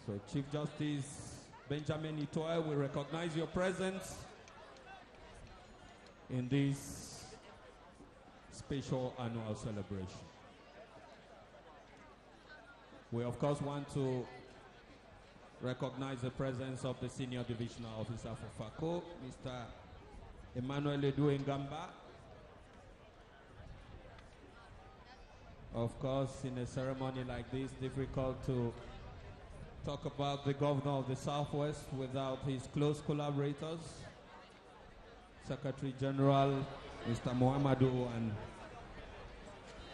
So Chief Justice Benjamin Itoe, we recognize your presence in this special annual celebration. We of course want to recognize the presence of the Senior Divisional Officer for FACO, Mr. Emmanuel Edu Ngamba. Of course, in a ceremony like this, difficult to talk about the Governor of the Southwest without his close collaborators, Secretary General, Mr. Muhammadu, and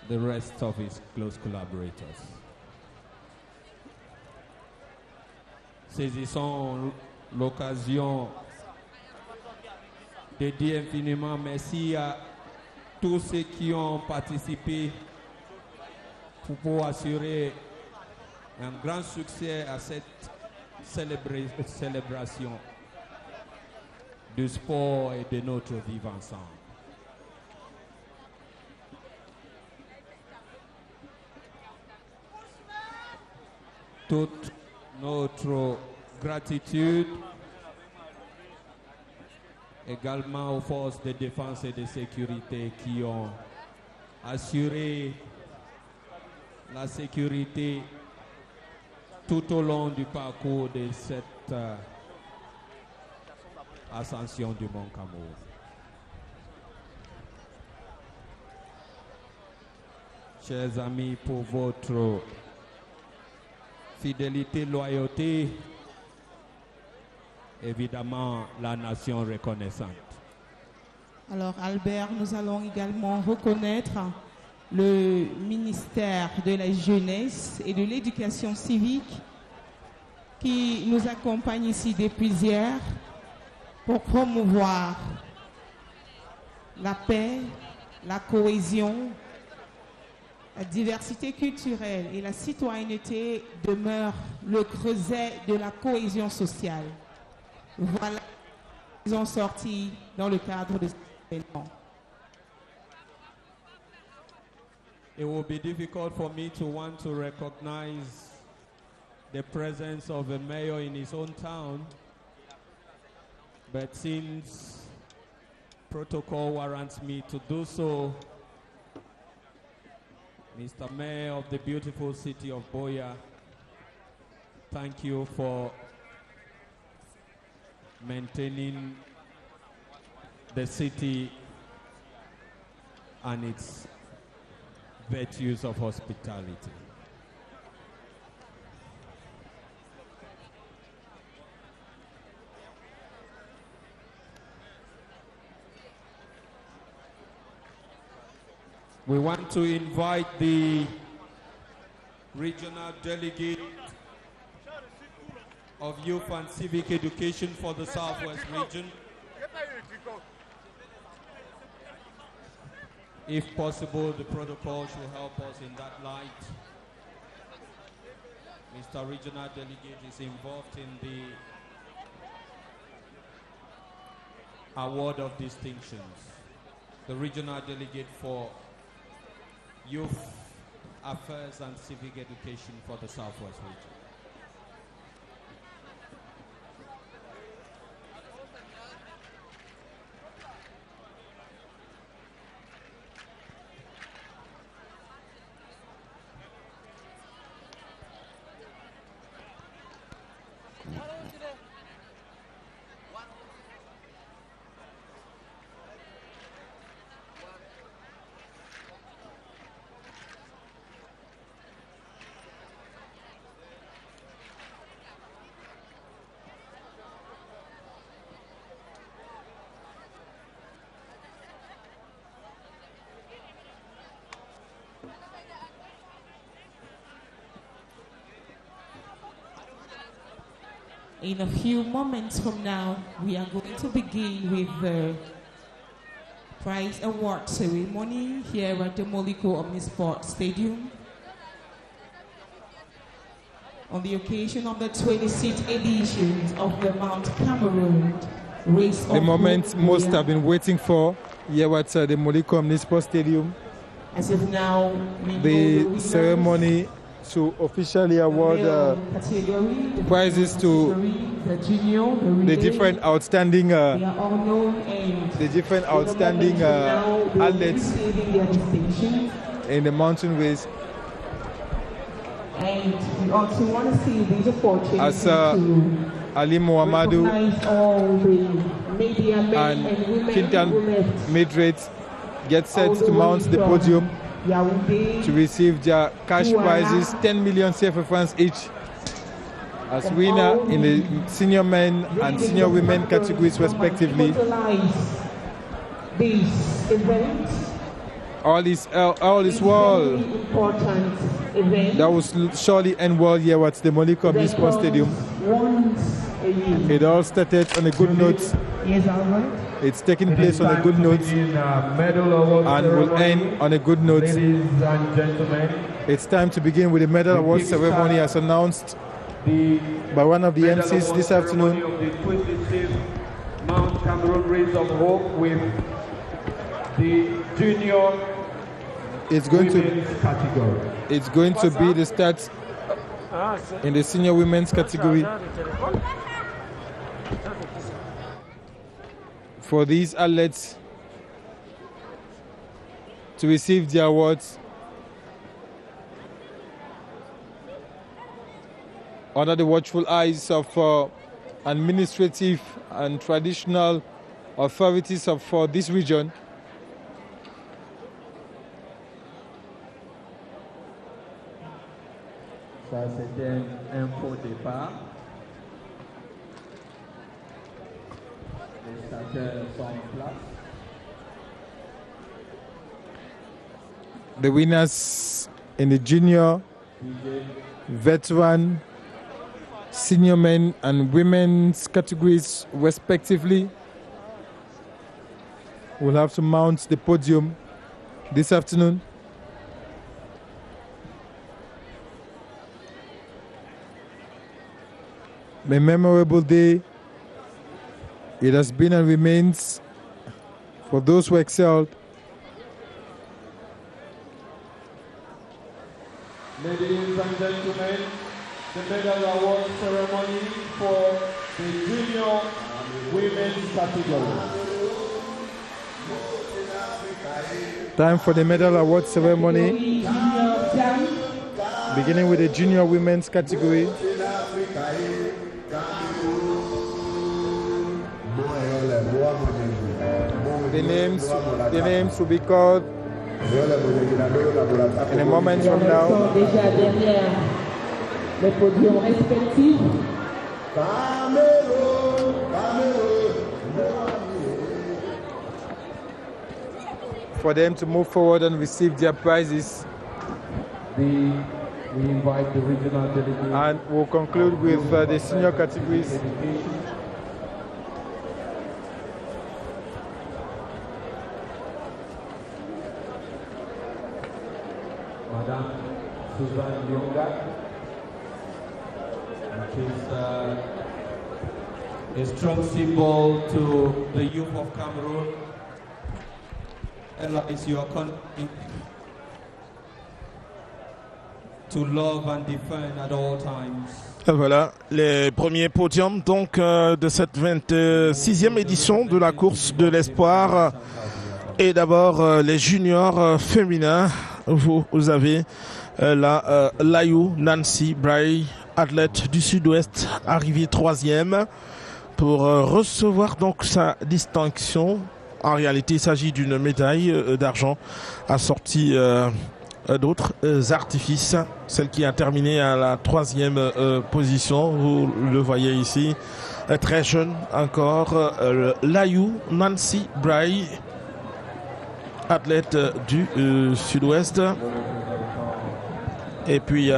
the rest of his close collaborators. Saisissons l'occasion de dire infiniment merci à tous ceux qui ont participé pour pouvoir assurer un grand succès à cette célébration du sport et de notre vivre ensemble. Toute notre gratitude également aux forces de défense et de sécurité qui ont assuré la sécurité tout au long du parcours de cette ascension du Mont Cameroun. Chers amis, pour votre fidélité, loyauté, évidemment, la nation reconnaissante. Alors, Albert, nous allons également reconnaître le ministère de la Jeunesse et de l'Éducation civique qui nous accompagne ici depuis hier pour promouvoir la paix, la cohésion, la diversité culturelle et la citoyenneté demeurent le creuset de la cohésion sociale. Voilà, ils ont sorti dans le cadre de cet événement. It will be difficult for me to want to recognize the presence of a mayor in his own town, but since protocol warrants me to do so, Mr. Mayor of the beautiful city of Buea, thank you for maintaining the city and its virtues of hospitality. We want to invite the regional delegate of Youth and Civic Education for the Southwest region. If possible, the protocol should help us in that light. Mr. Regional Delegate is involved in the award of distinctions. The Regional Delegate for Youth Affairs and Civic Education for the Southwest region. In a few moments from now, we are going to begin with the prize award ceremony here at the Moliko Omnisport Stadium. On the occasion of the 26th edition of the Mount Cameroon Race of The moment Hope, most have been waiting for here at the Moliko Omnisport Stadium. As of now, The ceremony to officially award prizes to the different outstanding athletes in the mountain race. And we also want to see these opportunities As Ali Muhammadu and Kintan Midrate get set to mount the podium to receive their cash prizes, 10 million CFA francs each, as winner in the senior men and senior women categories respectively. This event, All is well. important event. That will surely end well here at the Molycom Sports Stadium. Once a year. It all started on a good note. Yes, Albert. It's taking place on a good note and will end on a good note. Ladies and gentlemen, It's time to begin with the medal award ceremony as announced by one of the MCs this afternoon. Of the 26th Mount Cameroon Race of Hope with the junior It's going women's category. to be the start in the senior women's category for these athletes to receive the awards under the watchful eyes of administrative and traditional authorities of this region. Ça, c'était un faux départ. Les starters sont en place. The winners in the junior, veteran, senior men and women's categories respectively will have to mount the podium this afternoon. A memorable day it has been and remains for those who excelled. Ladies and gentlemen, the medal award ceremony for the junior women's category. Time for the medal award ceremony, beginning with the junior women's category. The names will be called in a moment from now. Déjà derrière les podiums respectifs. For them to move forward and receive their prizes. We invite the regional delegate. And we'll conclude with the senior categories. Madame Suzanne Lyonga, which is a strong symbol to the youth of Cameroon. Ella is your to love and defend at all times. Voilà les premiers podiums donc de cette 26e édition de la course de l'espoir. Et d'abord les juniors féminins. Vous avez la Layou Nancy Bray, athlète du Sud-Ouest, arrivée 3e pour recevoir donc sa distinction. En réalité, il s'agit d'une médaille d'argent assortie d'autres artifices. Celle qui a terminé à la 3e position, vous le voyez ici, très jeune encore, Layou Nancy Bray, athlète du Sud-Ouest. Et puis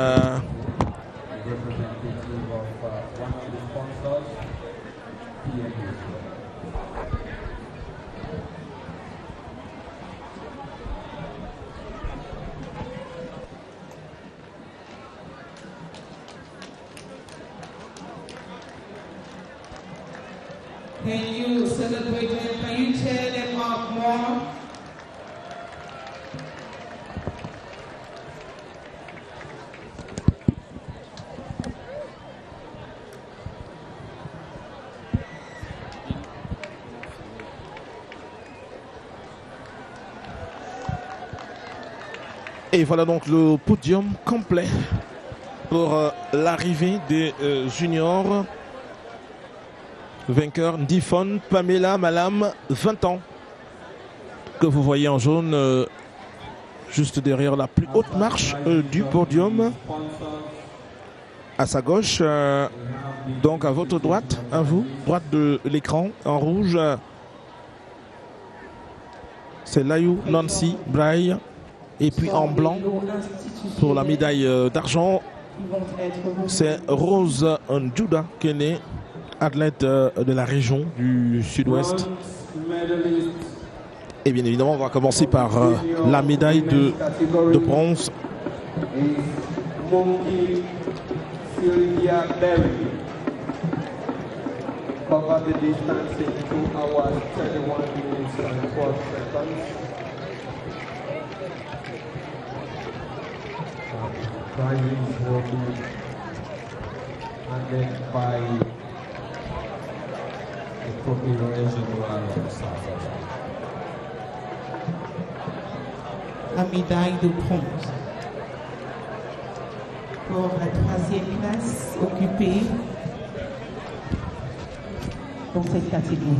Can you celebrate them? Can you cheer them up more? Et voilà donc le podium complet pour l'arrivée des juniors. Vainqueur Ndifon Pamela Malam, 20 ans, que vous voyez en jaune juste derrière la plus haute marche du podium. À sa gauche, donc à votre droite, à vous, droite de l'écran, en rouge, c'est Layou Nancy Braille. Et puis en blanc, pour la médaille d'argent, c'est Rose Njuda qui est née, athlète de la région du sud-ouest. Et bien évidemment, on va commencer par la médaille de bronze. La médaille de bronze. Pour la 3e place occupée pour cette catégorie.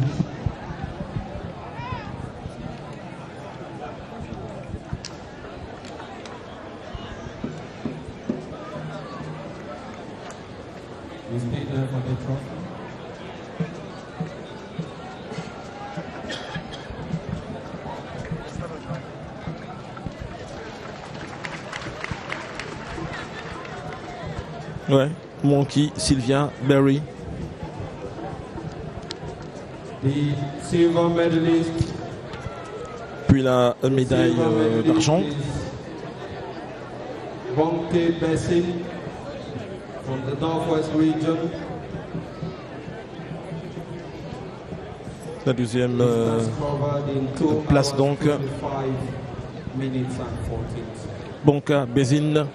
Ouais, Monkey, Sylvia, Berry. Puis la médaille d'argent. Bonke Bessin from the Northwest region. La deuxième place donc. Bonka Bézine.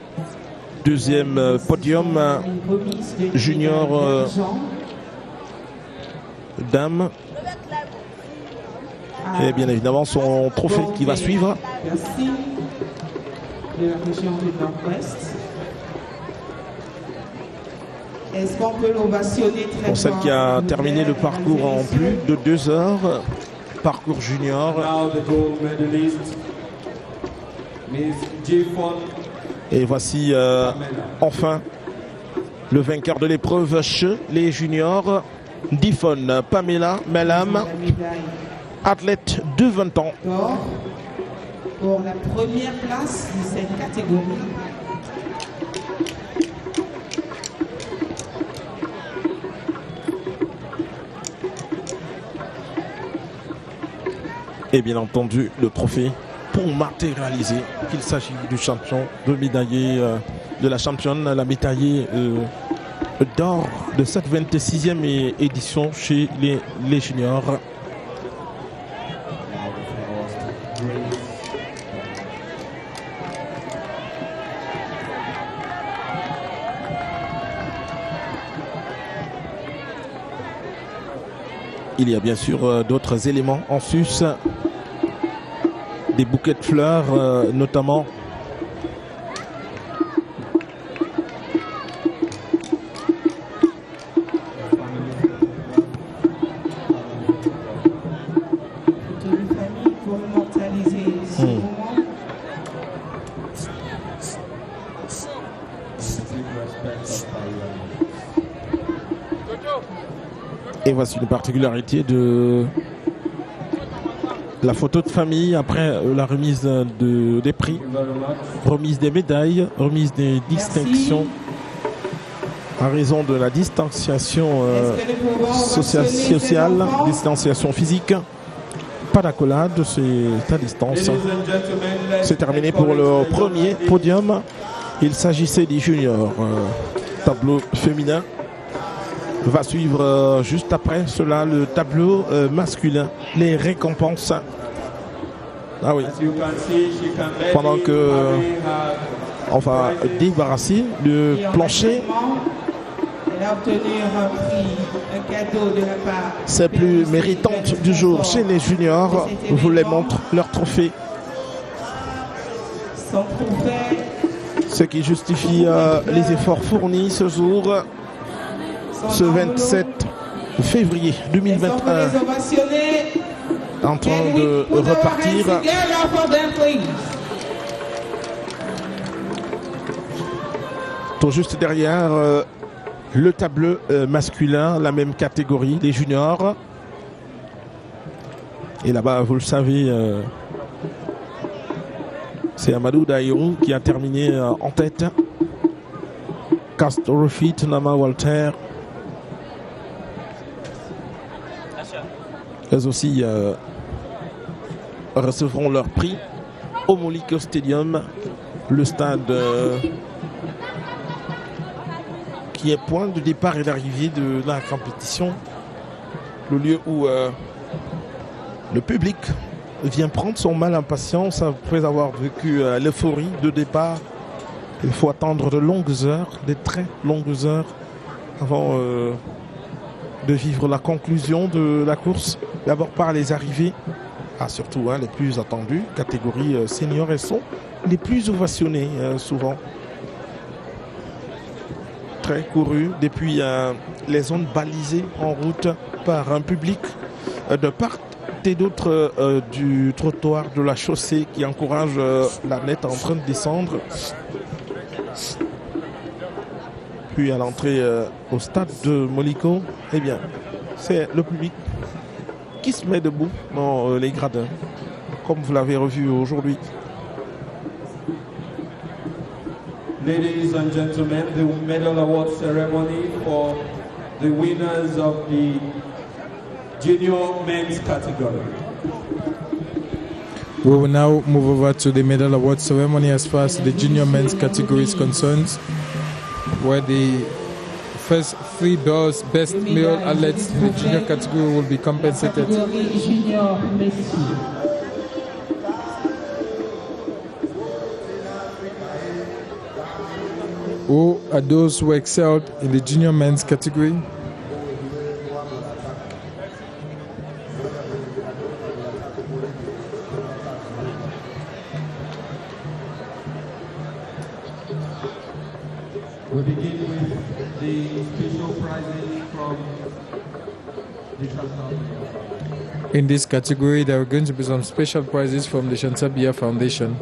Deuxième podium junior dame. Et bien évidemment son trophée qui va suivre. Merci de la région du Nord-Ouest. Est-ce qu'on peut l'ovationner très Pour celle qui a terminé le parcours en plus de 2 heures. Parcours junior. Et voici enfin le vainqueur de l'épreuve chez les juniors, Ndifon Pamela Malam, athlète de 20 ans. Pour la première place de cette catégorie. Et bien entendu le trophée pour matérialiser qu'il s'agit du champion, de médaillé de la championne, la médaillée d'or de cette 26e édition chez les juniors. Il y a bien sûr d'autres éléments en sus. Des bouquets de fleurs notamment. Et voici une particularité de la photo de famille après la remise des prix, remise des médailles, remise des distinctions. À raison de la distanciation sociale, distanciation physique. Pas d'accolade, c'est à distance. C'est terminé pour le premier podium. Il s'agissait des juniors. Tableau féminin. Va suivre juste après cela le tableau masculin. Les récompenses. Ah oui. Pendant que on va débarrasser le plancher. Elle a obtenu un prix, un cadeau de la part. C'est plus méritante du jour chez les juniors. Je vous les montre leur trophée. Son trophée Ce qui justifie les efforts fournis ce jour, ce 27 février 2021, en train de repartir. Tout juste derrière le tableau masculin, la même catégorie, les juniors. Et là-bas, vous le savez, c'est Amadou Daïrou qui a terminé en tête. Castorofit, Nama Walter. Eux aussi recevront leur prix au Moliko Stadium, le stade qui est point de départ et d'arrivée de la compétition, le lieu où le public vient prendre son mal en patience après avoir vécu l'euphorie de départ. Il faut attendre de longues heures, des très longues heures, avant de vivre la conclusion de la course. D'abord par les arrivées, surtout les plus attendues, catégorie senior, elles sont les plus ovationnées souvent. Très courues, depuis les zones balisées en route par un public de part et d'autre du trottoir de la chaussée qui encourage la nette en train de descendre. Puis à l'entrée au stade de Moliko, eh bien, c'est le public qui se met debout dans les gradins, comme vous l'avez revu aujourd'hui. Ladies and gentlemen, the medal award ceremony for the winners of the junior men's category. We will now move over to the medal award ceremony as far as the junior men's category is concerned, where the first 3 best male athletes in the junior category will be compensated. Who are those who excelled in the junior men's category? We begin with the special prizes from the Chansabia. In this category, there are going to be some special prizes from the Chansabia Foundation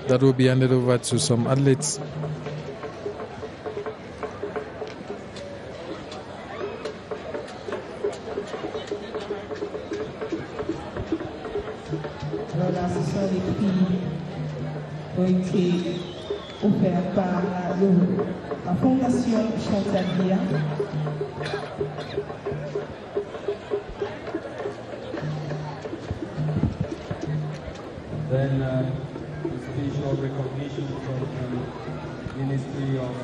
that will be handed over to some athletes. Voilà, ce sont les prix qui ont été offerts par la Fondation Chansabia. Then special recognition from the Ministry of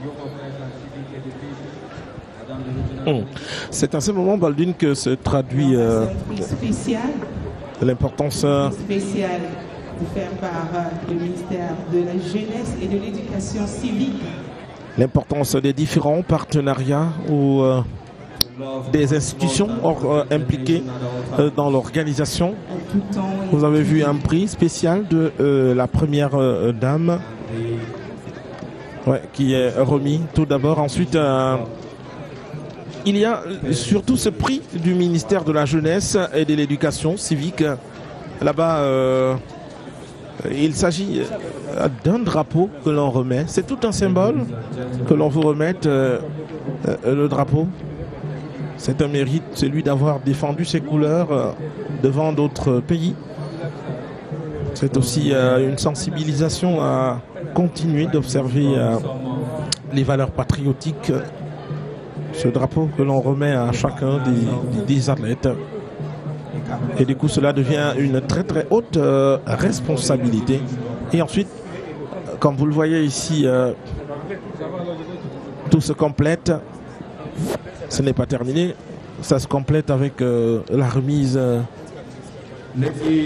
Youth Affairs and Civic Education. C'est à ce moment, Baldwin, que se traduit l'importance spéciale offert par le ministère de la Jeunesse et de l'Éducation civique. L'importance des différents partenariats ou des institutions impliquées dans l'organisation. Vous avez vu un prix spécial de la première dame qui est remis tout d'abord. Ensuite, il y a surtout ce prix du ministère de la Jeunesse et de l'Éducation civique. Là-bas, il s'agit d'un drapeau que l'on remet. C'est tout un symbole que l'on vous remette, le drapeau. C'est un mérite, celui d'avoir défendu ses couleurs devant d'autres pays. C'est aussi une sensibilisation à continuer d'observer les valeurs patriotiques. Ce drapeau que l'on remet à chacun des athlètes. Et du coup, cela devient une très très haute responsabilité. Et ensuite, comme vous le voyez ici, tout se complète. Ce n'est pas terminé. Ça se complète avec la remise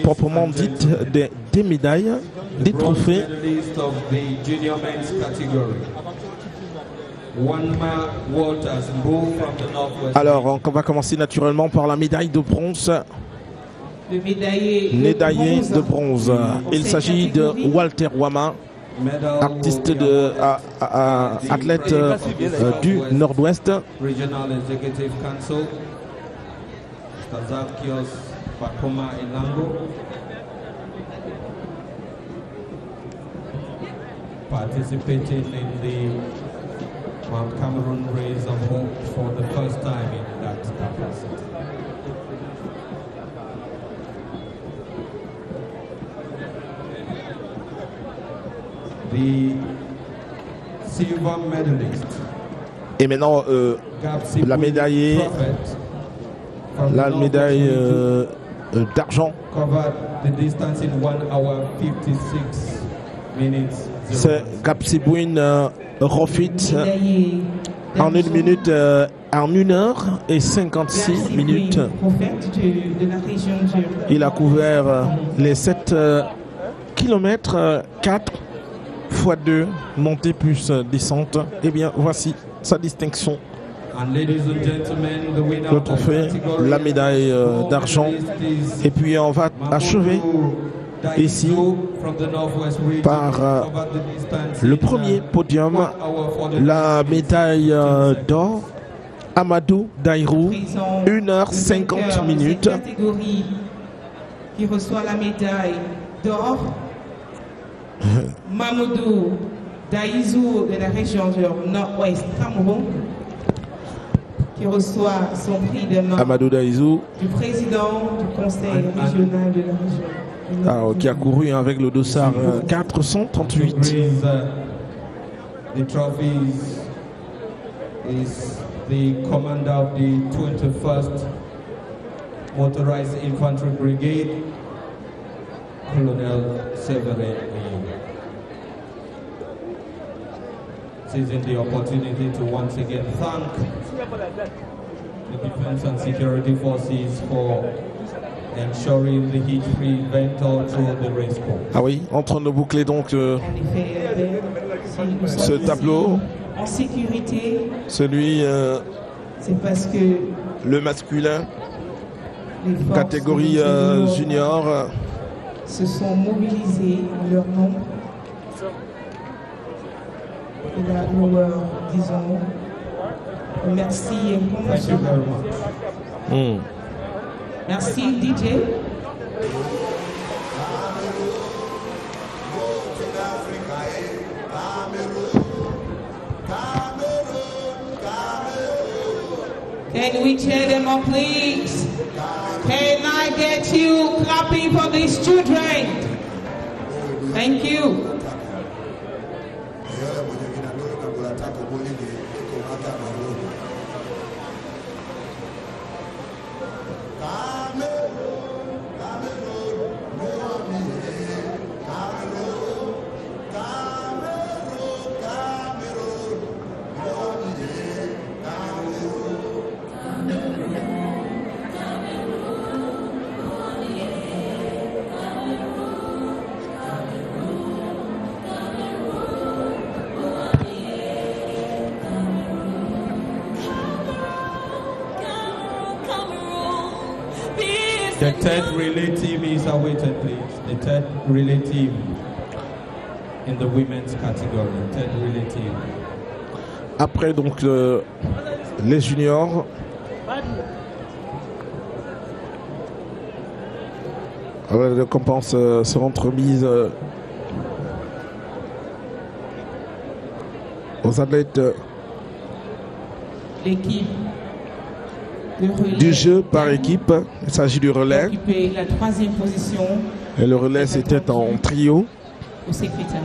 proprement dite des médailles, des trophées. Alors, on va commencer naturellement par la médaille de bronze. Le médaillé de bronze. Il s'agit de Walter Wama, artiste athlète du Nord-Ouest. Regional Executive Council, Mr. Zacchaeus Bakoma Elango, participating in the Mount Cameroon Race of Hope for the first time in that capacity. The silver medalist. Et maintenant, la médaille d'argent. C'est Gapsibouine Rofit en 1 minute, en 1 heure et 56 minutes. Il a couvert les 7 km 4 x 2 montée plus descente. Et bien voici sa distinction. Le trophée, la médaille d'argent. Et puis on va achever ici par le premier podium, la médaille d'or, Amadou Daïrou, 1 heure 50 minutes. Qui reçoit la médaille d'or, Mamadou Daïzou de la région du Nord-Ouest Cameroun, qui reçoit son prix de main Amadou Daïzou, du président du conseil régional de la région. Qui a couru avec le dossard 438. The trophies is the commander of the 21st Motorized Infantry Brigade, Colonel Severin. Seizing the opportunity to once again thank the Defense and Security Forces for ensuring the heat-free event all through the race course. Ah oui, en train de boucler donc ce tableau. En sécurité. Celui, c'est parce que le masculin, catégorie junior, se sont mobilisés en leur nombre. Et là, nous leur disons merci incommensurables. Merci DJ. Can we cheer them up, please? Can I get you clapping for these children? Thank you. The third relay team is awaited, please. The third relay team in the women's category. Third relay team. Après donc les juniors. Les récompenses seront remises aux athlètes du jeu par équipe. Il s'agit du relais. La 3e position. Et le relais c'était en trio. Au secrétariat.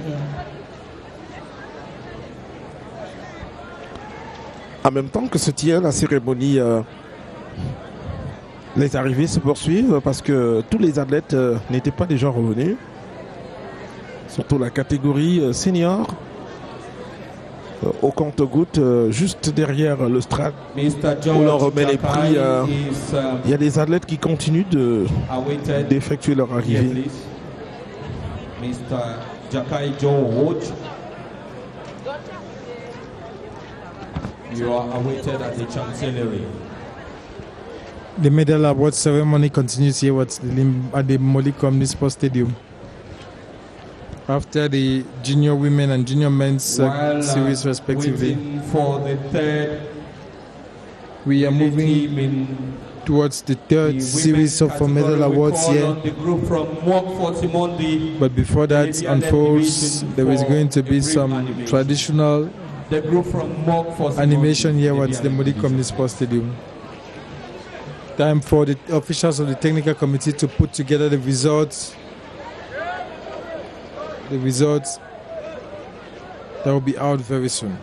En même temps que se tient la cérémonie, les arrivées se poursuivent parce que tous les athlètes n'étaient pas déjà revenus. Surtout la catégorie senior. Au compte-gouttes, juste derrière le strat où l'on remet les prix, il y a des athlètes qui continuent d'effectuer leur arrivée. Mr. Jakai Joe Woj, you are awaited at the Chancellery. The medal award ceremony continues here at the Molicom Sport Stadium. After the junior women and junior men's series respectively, for the third, we are moving towards the third series of medal awards here. The group from but before that unfolds, there is going to be some traditional animation here at the Modi Community Sports Stadium. Time for the officials of the technical committee to put together the results. The results that will be out very soon.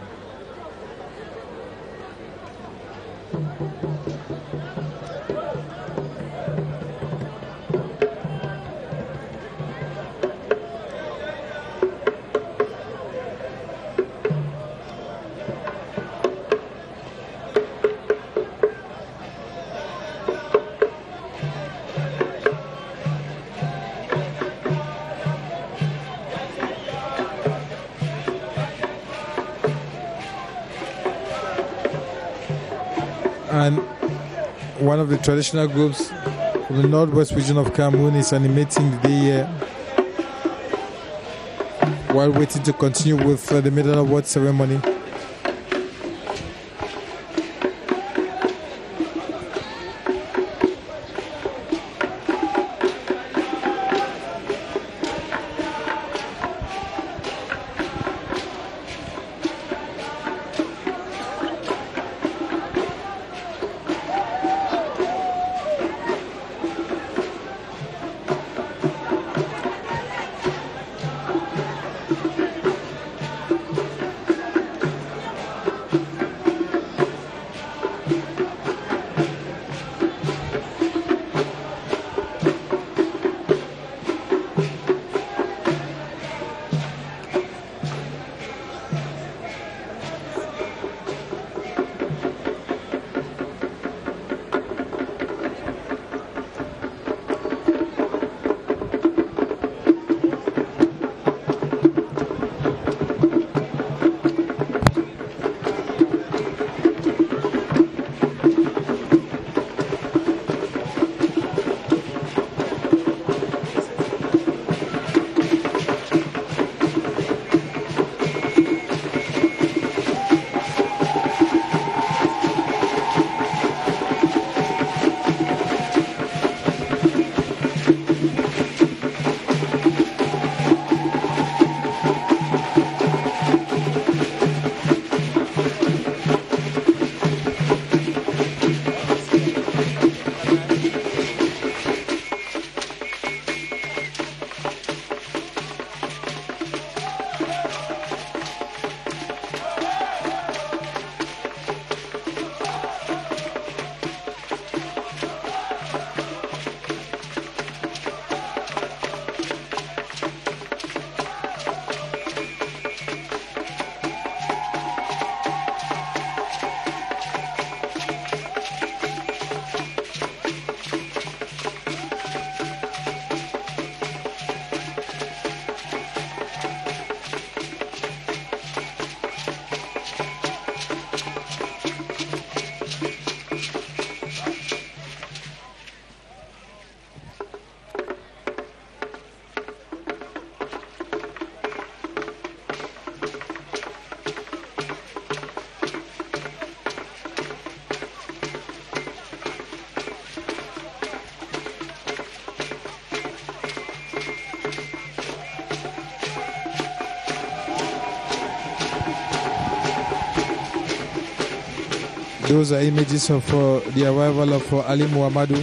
And one of the traditional groups from the northwest region of Cameroon is animating the day here while waiting to continue with the medal award ceremony. Those are images of the arrival of Ali Muhammadu,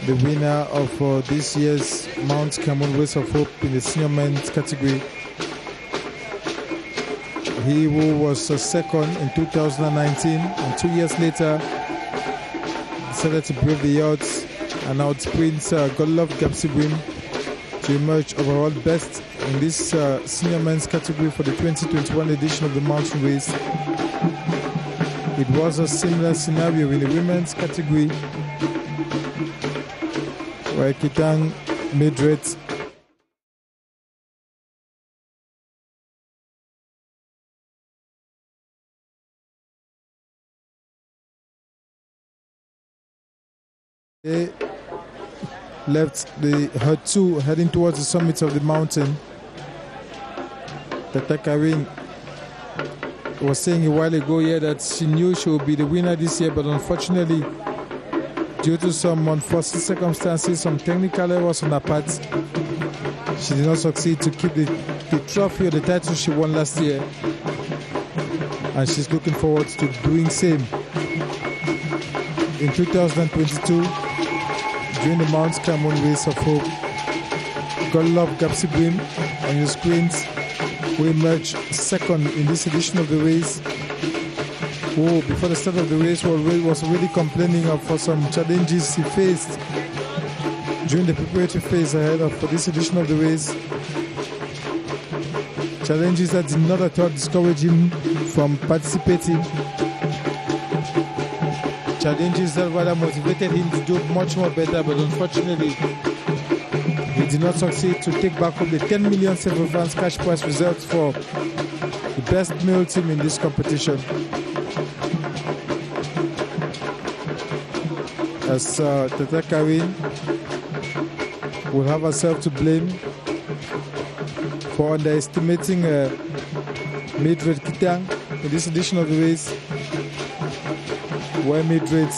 the winner of this year's Mount Cameroon Race of Hope in the senior men's category. He who was second in 2019 and 2 years later decided to brave the odds and outsprint Godlove Gapsibrim to emerge overall best in this senior men's category for the 2021 edition of the mountain race. It was a similar scenario in the women's category where Kitang Midret left the herd 2 heading towards the summit of the mountain. Tata Karin was saying a while ago here that she knew she would be the winner this year, but unfortunately, due to some unforeseen circumstances, some technical errors on her part, she did not succeed to keep the trophy or the title she won last year. And she's looking forward to doing same in 2022 during the Mount Cameron Race of Hope. Godlove Gapsibrim on your screens, who emerged second in this edition of the race. Who, before the start of the race, was already complaining for some challenges he faced during the preparatory phase ahead of for this edition of the race. Challenges that did not at all discourage him from participating. Challenges that rather motivated him to do much more better, but unfortunately, he did not succeed to take back home the 10 million silver francs cash prize reserved for the best male team in this competition. As Tata Karin will have herself to blame for underestimating Mildred Kitang in this edition of the race, where Mildred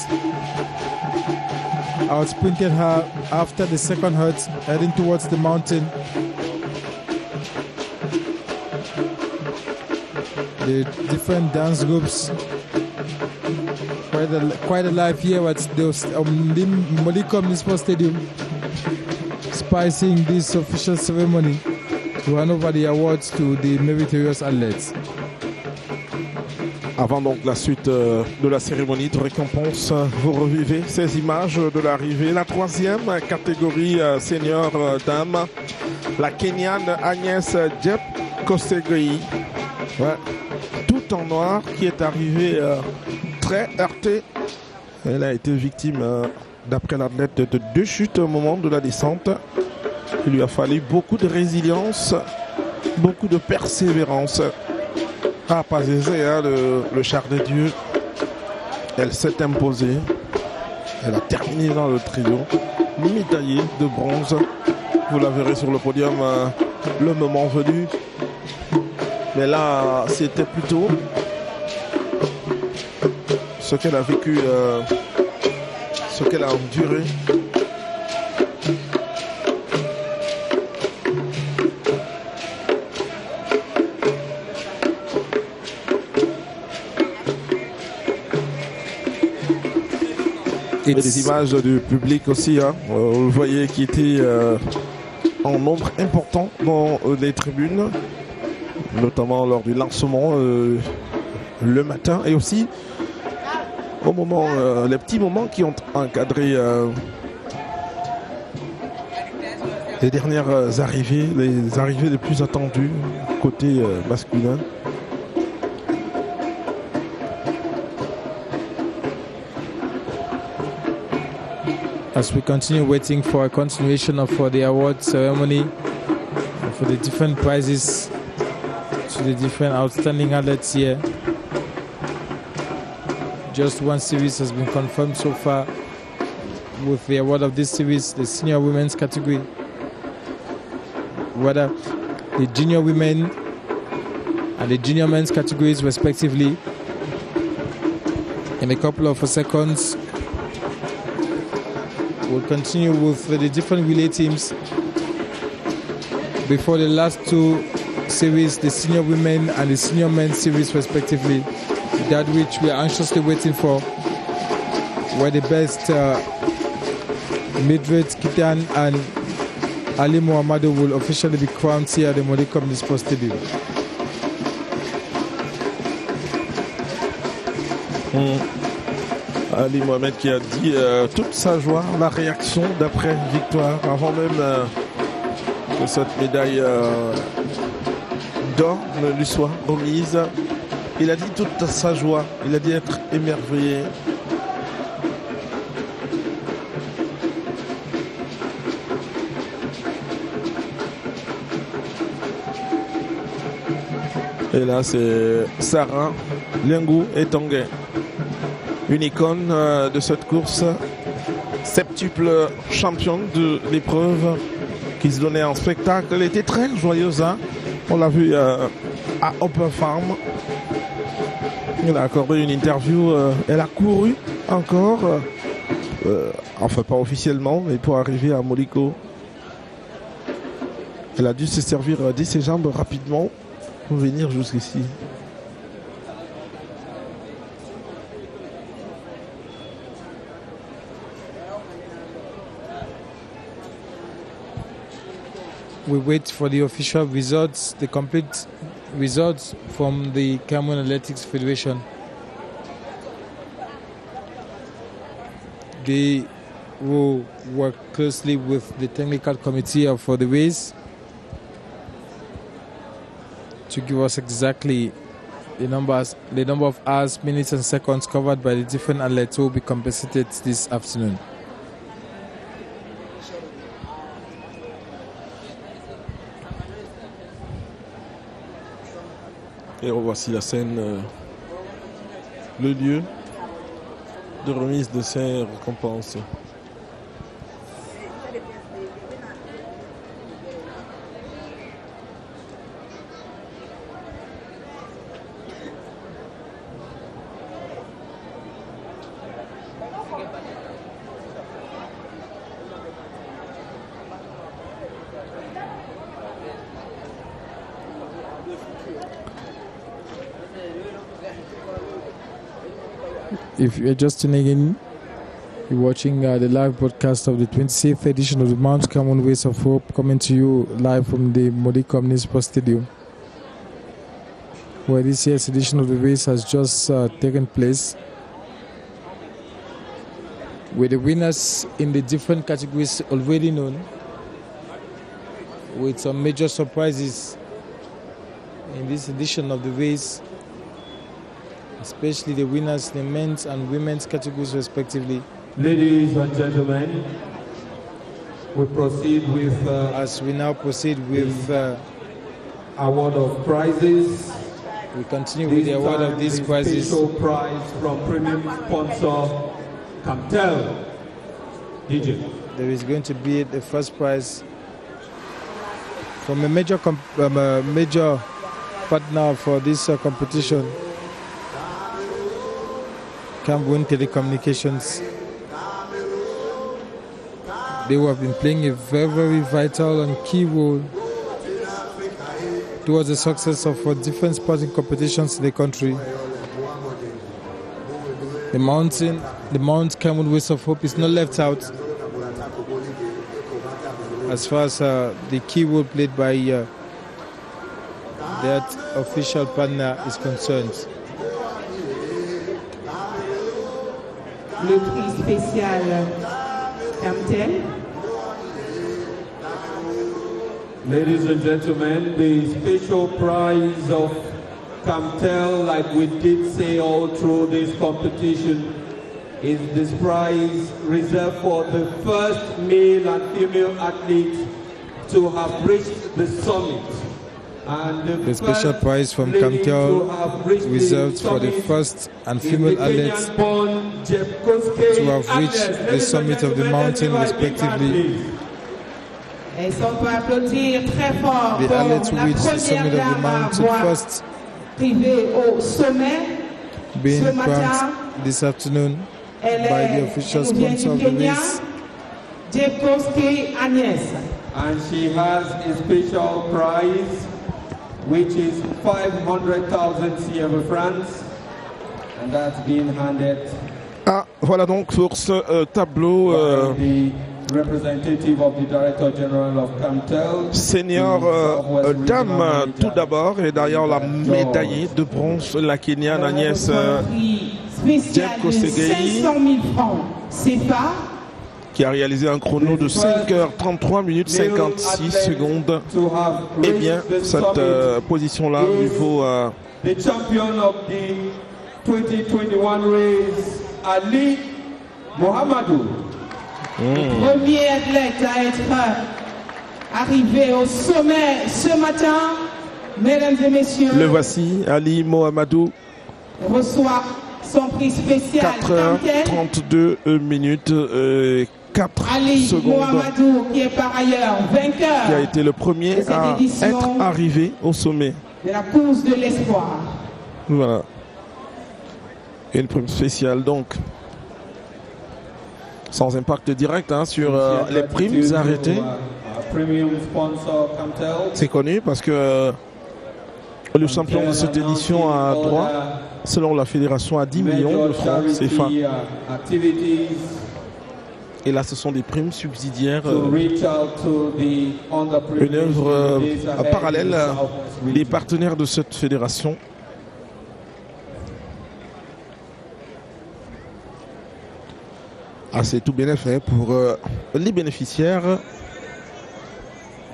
outsprinted her after the second hurt, heading towards the mountain. The different dance groups, quite alive here at the Moliko Municipal Stadium, spicing this official ceremony to hand over the awards to the meritorious athletes. Avant donc la suite de la cérémonie de récompense, vous revivez ces images de l'arrivée. La troisième catégorie senior dame, la Kenyane Agnès Jep Kostegei, tout en noir, qui est arrivée très heurtée. Elle a été victime, d'après l'athlète, de 2 chutes au moment de la descente. Il lui a fallu beaucoup de résilience, beaucoup de persévérance. Ah, pas aisé, hein, le char de Dieu. Elle s'est imposée. Elle a terminé dans le trio, médaillée de bronze. Vous la verrez sur le podium le moment venu. Mais là, c'était plutôt ce qu'elle a vécu, ce qu'elle a enduré. Et des images du public aussi, hein. Vous voyez qui était en nombre important dans les tribunes, notamment lors du lancement le matin, et aussi au moment, les petits moments qui ont encadré les dernières arrivées, les arrivées les plus attendues côté masculin. As we continue waiting for a continuation of the award ceremony, for the different prizes to the different outstanding athletes here. Just one series has been confirmed so far with the award of this series, the senior women's category. Whether the junior women and the junior men's categories respectively. In a couple of seconds, we'll continue with the different relay teams before the last 2 series, the senior women and the senior men series respectively, that which we are anxiously waiting for, where the best Mildred Kitang and Ali Muhammadu will officially be crowned here at the Moliko Municipal Stadium. Ali Mohamed qui a dit toute sa joie, la réaction d'après victoire, avant même que cette médaille d'or ne lui soit remise. Il a dit toute sa joie, il a dit être émerveillé. Et là c'est Sarah Liangou et Tanguay, une icône de cette course, septuple championne de l'épreuve qui se donnait en spectacle. Elle était très joyeuse, hein. On l'a vu à Open Farm. Elle a accordé une interview. Elle a couru encore. Enfin, pas officiellement, mais pour arriver à Moliko. Elle a dû se servir de ses jambes rapidement pour venir jusqu'ici. We wait for the official results, the complete results from the Cameroon Athletics Federation. They will work closely with the technical committee for the race to give us exactly the number of hours, minutes and seconds covered by the different athletes who will be compensated this afternoon. Et revoici la scène, le lieu de remise de ces récompenses. If you're just tuning in, you're watching the live broadcast of the 26th edition of the Mount Cameroon Ways of Hope, coming to you live from the Moliko Municipal Stadium, where this year's edition of the race has just taken place, with the winners in the different categories already known, with some major surprises in this edition of the race, especially the winners in the men's and women's categories respectively. Ladies and gentlemen, we proceed with as we now proceed with award of prizes. We continue with the award of these prizes. Special prize from premium sponsor Camtel. DJ. There is going to be the first prize from a major partner for this competition, Cameroon Telecommunications. They have been playing a very, very vital and key role towards the success of different sporting competitions in the country. The Mount Cameroon Ways of Hope is not left out as far as the key role played by that official partner is concerned. Le prix spécial Camtel. Ladies and gentlemen, the special prize of Camtel, like we did say all through this competition, is this prize reserved for the first male and female athlete to have reached the summit. And the special prize from Camtel reserved for the first and female athletes to have reached the summit of the mountain respectively. The athletes who reached the summit of the mountain first being crowned this afternoon by the official sponsor of the race. And she has a special prize, which is 500,000 CFA francs, and that's being handed. Ah, voilà donc pour ce tableau. Representative of the Director General of Camtel. Senior dame tout d'abord, et derrière la médaillée de bronze, la Kenyane Agnès Kosegei, 500 000 francs CFA, qui a réalisé un chrono de 5h33 minutes 56 secondes. Eh bien, cette position-là, il faut... The champion of the 2021 race, Ali Mohamedou. Le premier athlète à être arrivé au sommet ce matin, mesdames et messieurs. Le voici, Ali Mohamedou. Reçoit son prix spécial. 4h32 minutes 4 Ali secondes. Mohamedou, qui est par ailleurs vainqueur. Qui a été le premier à être arrivé au sommet. De la course de l'espoir. Voilà. Une prime spéciale donc. Sans impact direct hein, sur les primes arrêtées. C'est connu parce que le champion de cette édition a droit, selon la fédération, à 10 millions de francs CFA. Et là, ce sont des primes subsidiaires. Une œuvre parallèle des partenaires de cette fédération. Ah, c'est tout bien fait pour les bénéficiaires.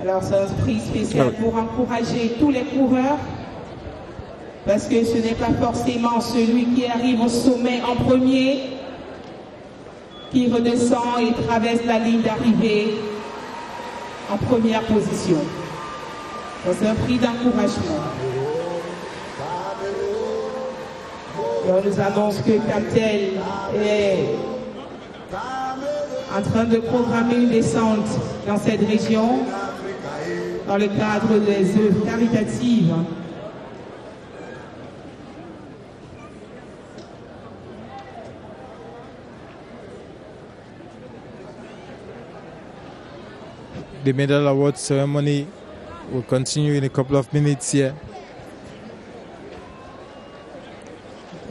Alors c'est un prix spécial pour encourager tous les coureurs, parce que ce n'est pas forcément celui qui arrive au sommet en premier qui redescend et traverse la ligne d'arrivée en première position. C'est un prix d'encouragement. Et on nous annonce que Camtel est en train de programmer une descente dans cette région dans le cadre des œuvres caritatives. The medal award ceremony will continue in a couple of minutes here.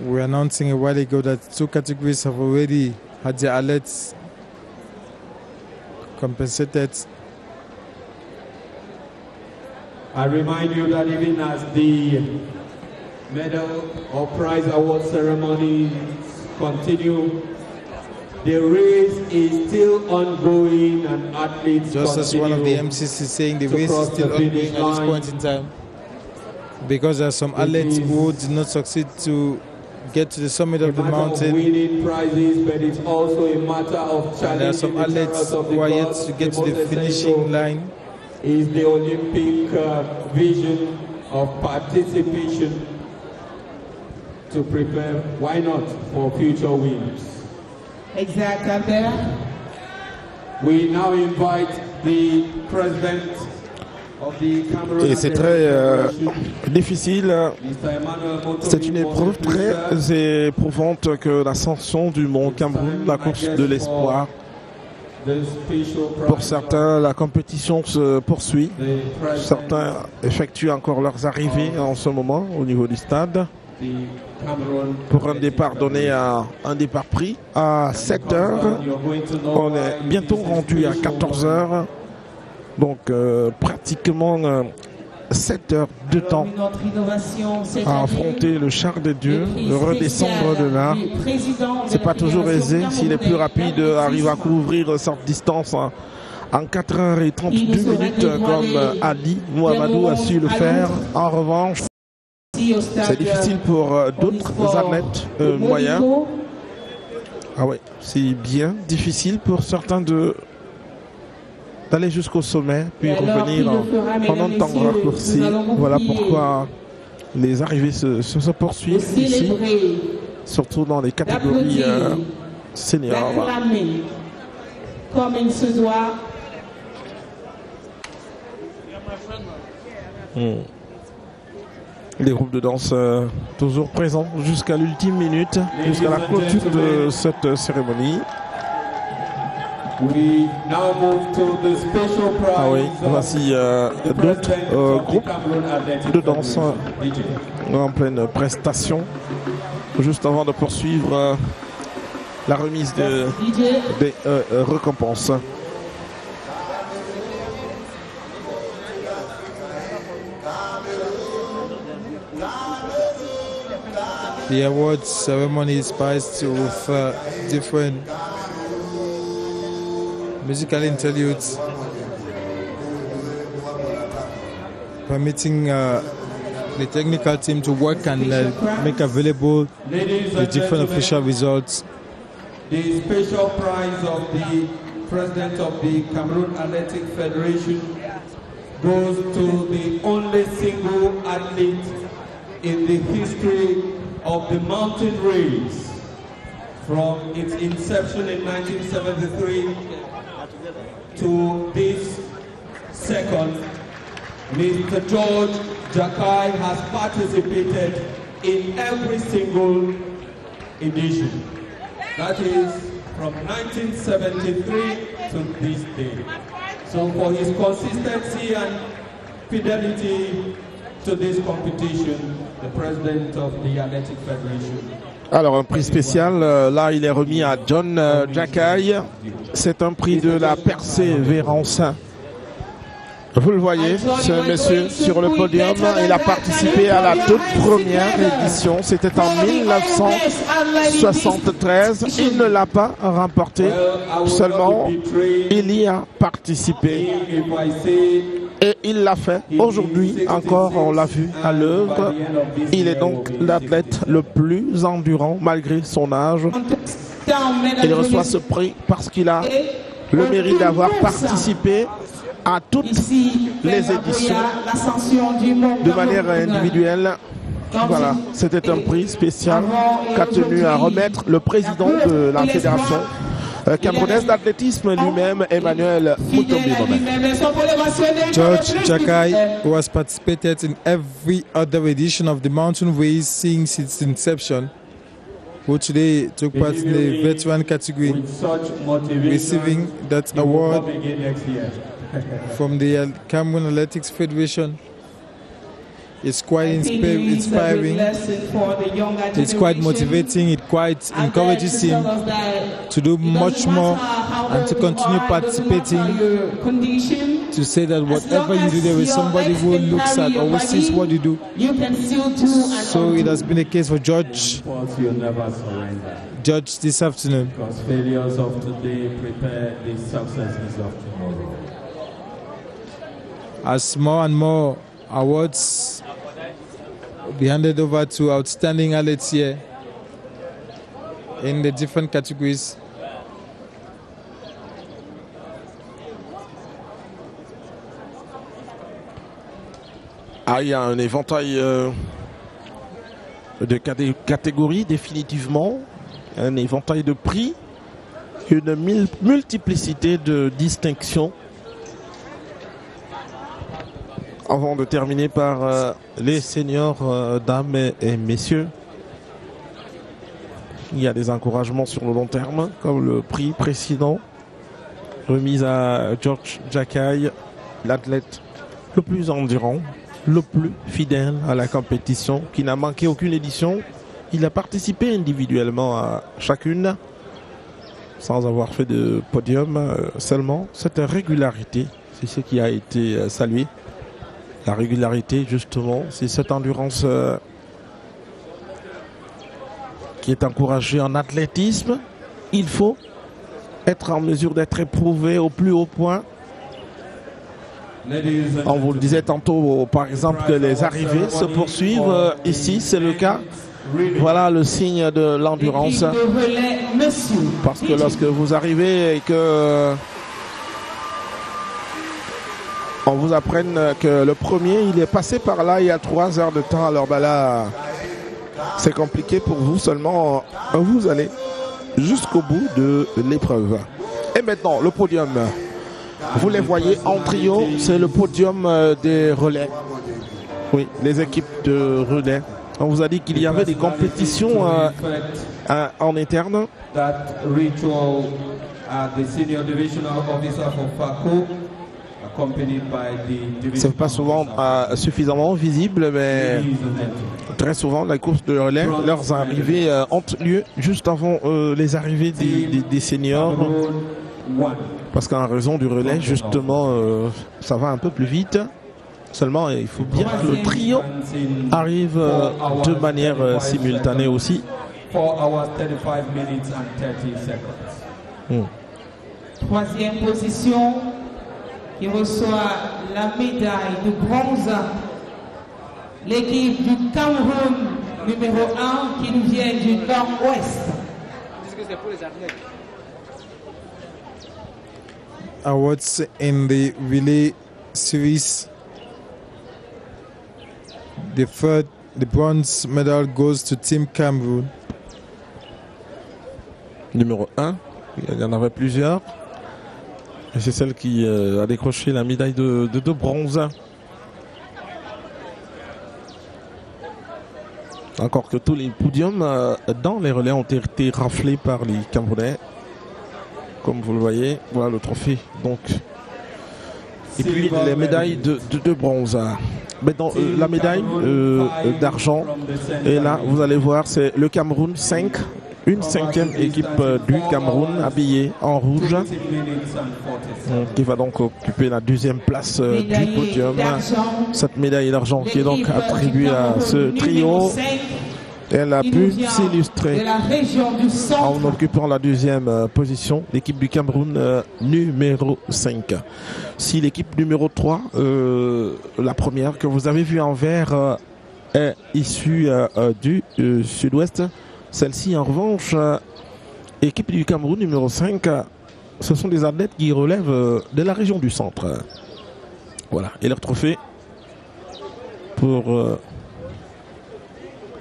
We were announcing a while ago that 2 categories have already had their athletes compensated. I remind you that even as the medal or prize award ceremonies continue, the race is still ongoing and athletes just as one of the MCs is saying, the race is still ongoing at this point in time, because there are some athletes who did not succeed to get to the summit of the mountain. Winning prizes, but it's also a matter of challenging. And there are some athletes who are yet to get to the finishing line. Is the Olympic vision of participation to prepare, why not, for future wins. Exact, Albert. We now invite the president of the Cameroon. Et c'est très difficile. C'est une épreuve très éprouvante que l'ascension du Mont Cameroun, la course de l'espoir. Pour certains, la compétition se poursuit. Certains effectuent encore leurs arrivées en ce moment au niveau du stade. Pour un départ donné à un départ pris à 7 heures. On est bientôt rendu à 14 heures. Donc pratiquement 7 heures de temps à affronter le char des dieux, de redescendre de là. C'est pas toujours aisé. S'il est plus rapide, arrive à couvrir cette distance en 4h32 minutes comme Ali Mohamedou a su le faire. En revanche, c'est difficile pour d'autres athlètes moyens. Ah ouais, c'est bien difficile pour certains d'aller jusqu'au sommet, puis revenir en un temps raccourci. Voilà pourquoi les arrivées se poursuivent ici, surtout dans les catégories seniors. Comme il se doit. Les groupes de danse toujours présents jusqu'à l'ultime minute, jusqu'à la clôture de cette cérémonie. Ah oui, voici d'autres groupes de danse en pleine prestation, juste avant de poursuivre la remise des récompenses. The awards ceremony is spiced with different musical interludes, permitting the technical team to work and make available the different official results. The special prize of the President of the Cameroon Athletic Federation goes to the only single athlete in the history of the mountain race from its inception in 1973 to this second, Mr. George Jakai has participated in every single edition. That is from 1973 to this day. So for his consistency and fidelity to this competition, the President of the Athletic Federation. Alors un prix spécial, là il est remis à John Jakai. C'est un prix de la persévérance. Vous le voyez, ce monsieur sur le podium, il a participé à la toute première édition, c'était en 1973, il ne l'a pas remporté, seulement il y a participé et il l'a fait. Aujourd'hui encore, on l'a vu à l'œuvre, il est donc l'athlète le plus endurant malgré son âge. Il reçoit ce prix parce qu'il a le mérite d'avoir participé à toutes les éditions de manière individuelle. Voilà, c'était un prix spécial qu'a tenu à remettre le président de la fédération camerounaise d'athlétisme lui-même, Emmanuel Mutombi. George Jakai, who has participated in every other edition of the mountain race since its inception, who today took part in the veteran category, receiving that award from the Cameroon Athletics Federation. It's quite inspiring, it's quite motivating, it quite encourages him to do much more and to continue participating, to say that whatever you do, there is somebody who looks at or who sees what you do. So it has been a case for George this afternoon. Because failures of today prepare the successes of tomorrow. As more and more awards will be handed over to outstanding athletes here in the different categories. Ah, il y a un éventail de catégories définitivement, un éventail de prix, une multiplicité de distinctions. Avant de terminer par les seniors, dames et messieurs, il y a des encouragements sur le long terme, comme le prix précédent, remis à George Jakai, l'athlète le plus endurant, le plus fidèle à la compétition, qui n'a manqué aucune édition. Il a participé individuellement à chacune, sans avoir fait de podium seulement. Cette régularité, c'est ce qui a été salué. La régularité, justement, c'est cette endurance qui est encouragée en athlétisme. Il faut être en mesure d'être éprouvé au plus haut point. On vous le disait tantôt, par exemple, que les arrivées se poursuivent. Ici, c'est le cas. Voilà le signe de l'endurance. Parce que lorsque vous arrivez et que on vous apprenne que le premier, il est passé par là il y a 3 heures de temps, alors ben là, c'est compliqué pour vous, seulement vous allez jusqu'au bout de l'épreuve. Et maintenant, le podium. Vous les voyez en trio, c'est le podium des relais. Oui, les équipes de relais. On vous a dit qu'il y avait des compétitions en interne. C'est pas souvent suffisamment visible, mais très souvent la course de relais, leurs arrivées ont lieu juste avant les arrivées des seniors. Parce qu'en raison du relais, justement, ça va un peu plus vite. Seulement, il faut bien que le trio arrive de manière simultanée aussi. 4 hours 35 minutes and 30 seconds. Troisième position, qui reçoit la médaille de bronze. L'équipe du Cameroun numéro 1 qui nous vient du nord-ouest. Awards in the relay series. The bronze medal goes to Team Cameroon. numéro 1. Il y en avait plusieurs. Et c'est celle qui a décroché la médaille de bronze. Encore que tous les podiums dans les relais ont été raflés par les Camerounais. Comme vous le voyez, voilà le trophée. Donc, et puis les médailles de bronze. Mais dans la médaille d'argent, et là vous allez voir, c'est le Cameroun 5. Une 5e équipe du Cameroun habillée en rouge qui va donc occuper la 2e place du podium. Cette médaille d'argent qui est donc attribuée à ce trio. Elle a pu s'illustrer en occupant la 2e position, l'équipe du Cameroun numéro 5. Si l'équipe numéro 3, la première que vous avez vue en vert, est issue du sud-ouest, celle-ci en revanche, équipe du Cameroun numéro 5, ce sont des athlètes qui relèvent de la région du centre. Voilà, et leur trophée pour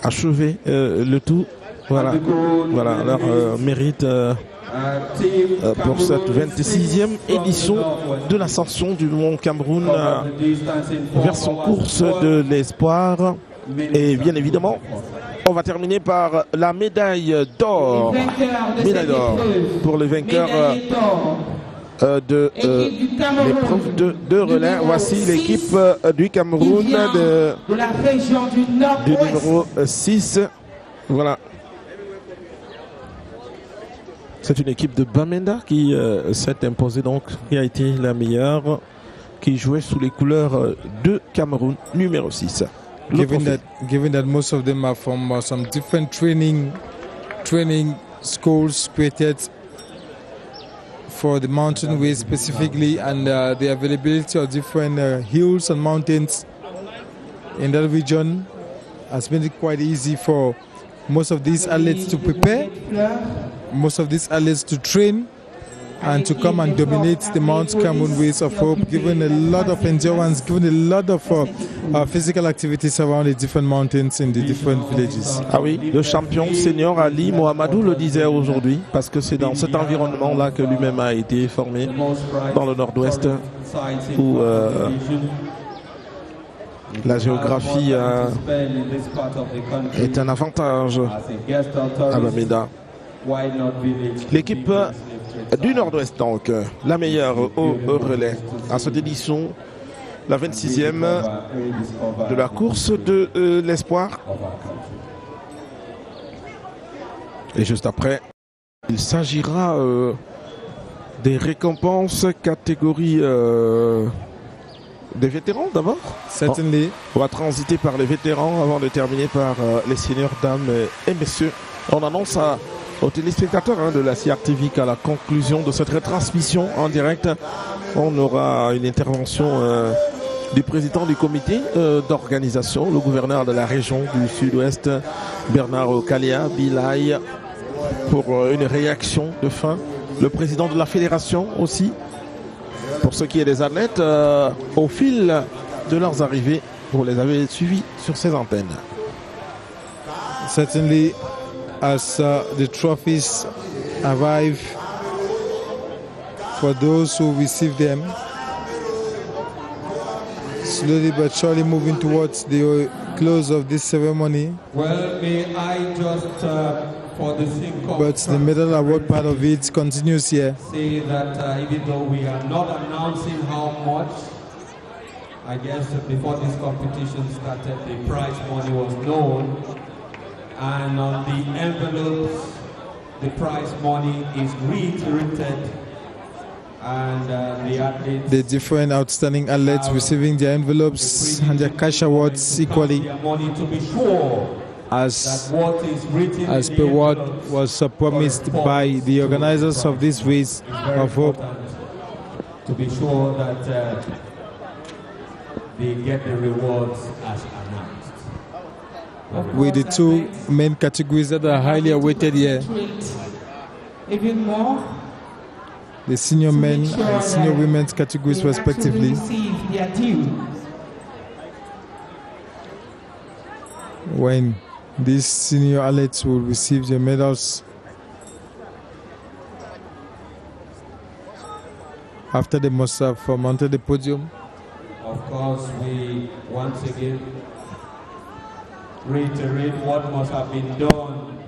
achever le tout. Voilà, voilà leur mérite pour cette 26e édition de l'ascension du Mont Cameroun vers son course de l'espoir. Et bien évidemment, on va terminer par la médaille d'or. Médaille d'or pour les vainqueurs de l'épreuve de relais. Voici l'équipe du Cameroun du numéro 6. Voilà. C'est une équipe de Bamenda qui s'est imposée, donc, qui a été la meilleure, qui jouait sous les couleurs de Cameroun numéro 6. Given that most of them are from some different training schools created for the mountain way specifically, and the availability of different hills and mountains in that region has made it quite easy for most of these athletes to prepare, most of these athletes to train, and to come and dominate the Mount Cameroun Ways of Hope, given a lot of endurance, given a lot of physical activities around the different mountains in the different villages. Ah oui, le champion senior Ali Mohamedou le disait aujourd'hui, parce que c'est dans cet environnement-là que lui-même a été formé, dans le nord-ouest, où la géographie est un avantage à Bamenda. L'équipe du nord-ouest, donc, la meilleure au relais à cette édition, la 26e de la course de l'espoir. Et juste après, il s'agira des récompenses catégorie des vétérans d'abord. Certainly. On va transiter par les vétérans avant de terminer par les seniors, dames et messieurs. On annonce aux téléspectateurs de la CRTV qu'à la conclusion de cette retransmission en direct, on aura une intervention du président du comité d'organisation, le gouverneur de la région du sud-ouest, Bernard Okalia Bilay, pour une réaction de fin. Le président de la fédération aussi, pour ce qui est des athlètes, au fil de leurs arrivées, vous les avez suivis sur ces antennes. Certainly, as the trophies arrive for those who receive them, slowly but surely moving towards the close of this ceremony. Well, may I just, for the sake of but the medal award part of it continues here. Say that even though we are not announcing how much, I guess before this competition started, the prize money was known, and on the envelopes, the prize money is reiterated. And the athletes, the different outstanding athletes receiving their envelopes and their cash awards equally, money to be sure as as per what was promised by the organizers of this race of hope. To be sure that they get the rewards as announced. With the two main categories that are highly awaited here, Even more, the senior men and senior women's categories respectively. When these senior athletes will receive their medals after they must have mounted the podium. Of course, we once again reiterate what must have been done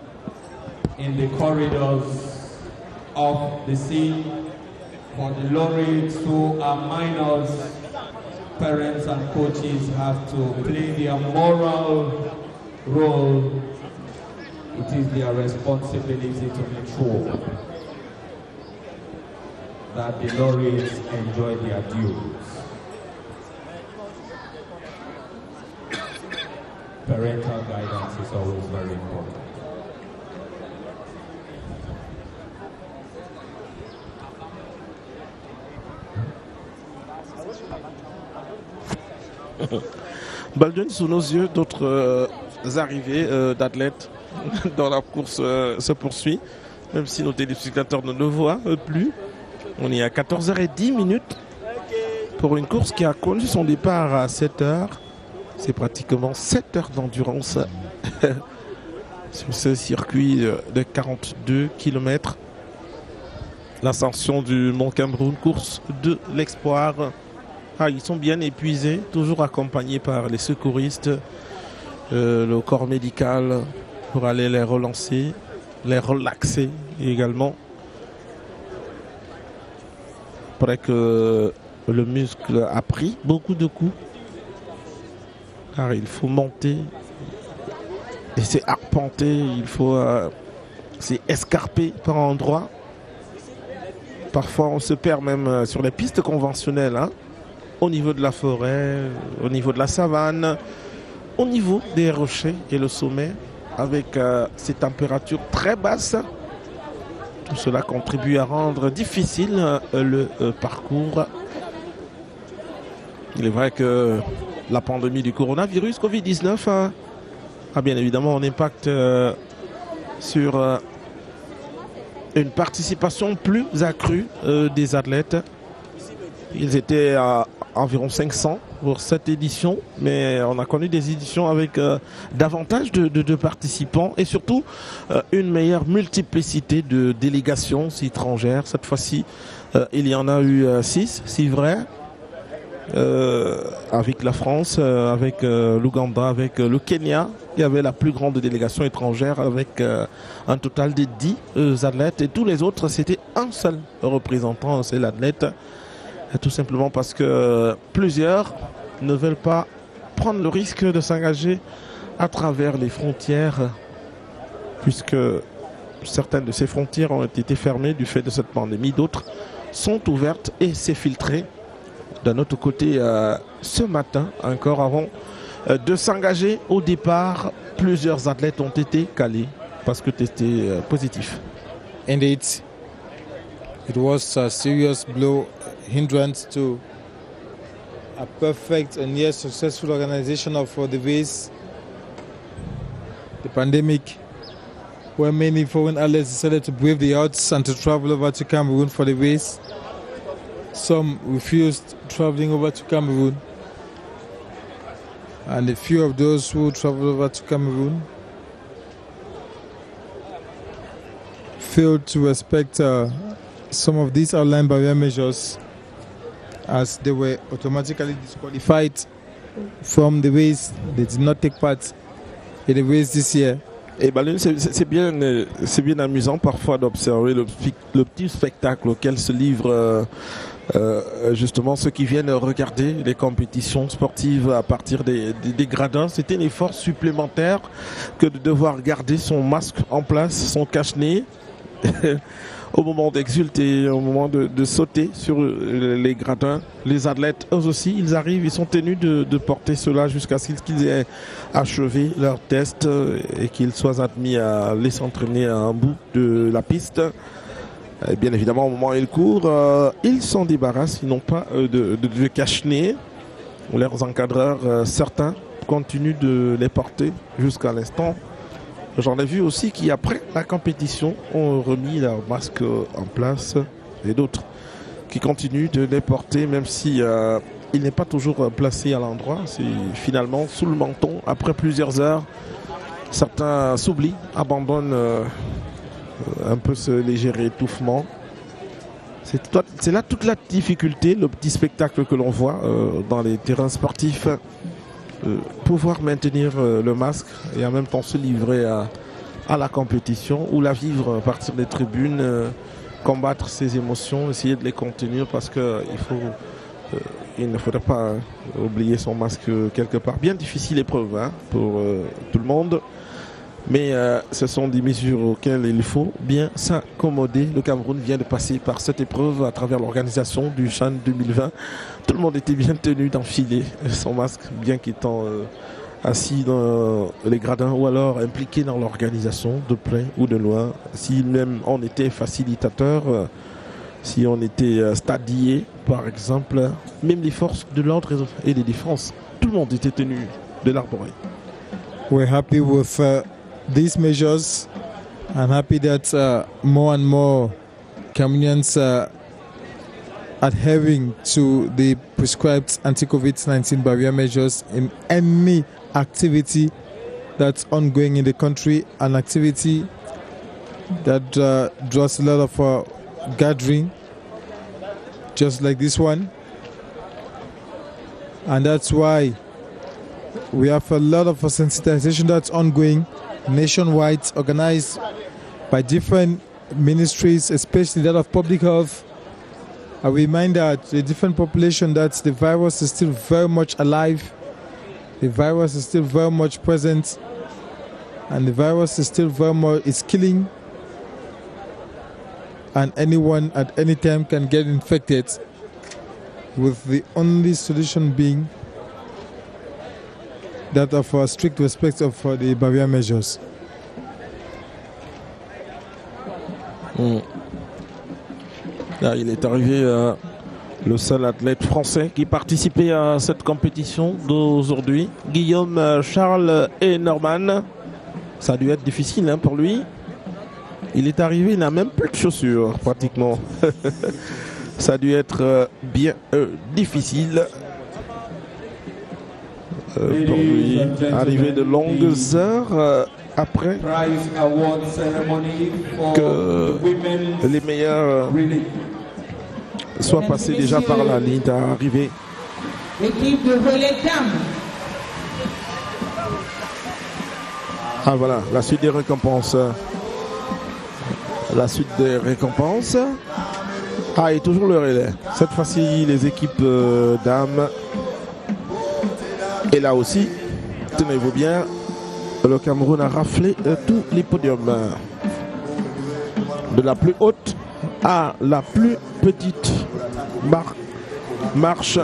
in the corridors of the scene for the laureates who are minors. Parents and coaches have to play their moral role. It is their responsibility to make sure that the laureates enjoy their dues. Parental guidance is always very important. Baldwin, sous nos yeux, d'autres arrivées d'athlètes dans la course se poursuit, même si nos téléspectateurs ne le voient plus. On est à 14h10 pour une course qui a connu son départ à 7h. C'est pratiquement 7 heures d'endurance sur ce circuit de 42 km. L'ascension du Mont Cameroun, course de l'espoir. Ils sont bien épuisés, toujours accompagnés par les secouristes, le corps médical pour aller les relancer, les relaxer également. Il paraît que le muscle a pris beaucoup de coups, car il faut monter et c'est arpenter, il faut c'est escarper par endroits. Parfois on se perd même sur les pistes conventionnelles, au niveau de la forêt, au niveau de la savane, au niveau des rochers et le sommet, avec ces températures très basses. Tout cela contribue à rendre difficile le parcours. Il est vrai que la pandémie du coronavirus Covid-19 a bien évidemment un impact sur une participation plus accrue des athlètes. Ils étaient à environ 500 pour cette édition, mais on a connu des éditions avec davantage de participants et surtout une meilleure multiplicité de délégations étrangères. Cette fois-ci, il y en a eu 6, c'est vrai, avec la France, avec l'Ouganda, avec le Kenya. Il y avait la plus grande délégation étrangère avec un total de 10 athlètes et tous les autres, c'était un seul représentant, un seul athlète. Tout simplement parce que plusieurs ne veulent pas prendre le risque de s'engager à travers les frontières, puisque certaines de ces frontières ont été fermées du fait de cette pandémie, d'autres sont ouvertes et s'est filtré. D'un autre côté, ce matin, encore avant de s'engager au départ, plusieurs athlètes ont été calés parce que testés positifs. Indeed, it was a serious blow, hindrance to a perfect and yet successful organization of the race. The pandemic, where many foreign athletes decided to brave the odds and to travel over to Cameroon for the race. Some refused traveling over to Cameroon, and a few of those who traveled over to Cameroon failed to respect some of these outline barrier measures, as they were automatically disqualified from the race. They did not take part in the race this year. Et Baldwin, c'est bien amusant parfois d'observer le petit spectacle auquel se livrent justement ceux qui viennent regarder les compétitions sportives à partir des gradins. C'était un effort supplémentaire que de devoir garder son masque en place, son cache-nez au moment d'exulter, au moment de sauter sur les gradins. Les athlètes, eux aussi, ils arrivent, ils sont tenus de porter cela jusqu'à ce qu'ils aient achevé leur test et qu'ils soient admis à aller s'entraîner à un bout de la piste. Et bien évidemment, au moment où ils courent, ils s'en débarrassent, ils n'ont pas de cache-nez. Leurs encadreurs, certains, continuent de les porter jusqu'à l'instant. J'en ai vu aussi qui, après la compétition, ont remis leur masque en place, et d'autres qui continuent de les porter, même si il n'est pas toujours placé à l'endroit. C'est finalement sous le menton. Après plusieurs heures, certains s'oublient, abandonnent un peu ce léger étouffement. C'est là toute la difficulté, le petit spectacle que l'on voit dans les terrains sportifs. Pouvoir maintenir le masque et en même temps se livrer à la compétition ou la vivre à partir des tribunes, combattre ses émotions, essayer de les contenir parce que il ne faudrait pas oublier son masque quelque part. Bien difficile épreuve pour tout le monde, mais ce sont des mesures auxquelles il faut bien s'accommoder. Le Cameroun vient de passer par cette épreuve à travers l'organisation du CHAN 2020. Tout le monde était bien tenu d'enfiler son masque, bien qu'étant assis dans les gradins ou alors impliqué dans l'organisation de près ou de loin. Si même on était facilitateur, si on était stadier par exemple, même les forces de l'ordre et de défense, tout le monde était tenu de l'arborer. We're happy with these measures and happy that more and more Cameroonians adhering to the prescribed anti-COVID-19 barrier measures in any activity that's ongoing in the country, an activity that draws a lot of gathering, just like this one. And that's why we have a lot of sensitization that's ongoing nationwide, organized by different ministries, especially that of public health. I remind that the different population that the virus is still very much alive, the virus is still very much present, and the virus is still very much killing, and anyone at any time can get infected, with the only solution being that of a strict respect of the barrier measures. Là, il est arrivé le seul athlète français qui participait à cette compétition d'aujourd'hui, Guillaume, Charles et Norman. Ça a dû être difficile pour lui. Il est arrivé, il n'a même plus de chaussures pratiquement. Ça a dû être bien difficile pour lui. Arrivé de longues heures après que les meilleurs soient passés déjà par la ligne d'arrivée. L'équipe de relais dames. Ah voilà, la suite des récompenses. La suite des récompenses. Ah, et toujours le relais. Cette fois-ci, les équipes dames. Et là aussi, tenez-vous bien, le Cameroun a raflé tous les podiums. De la plus haute à la plus petite marche.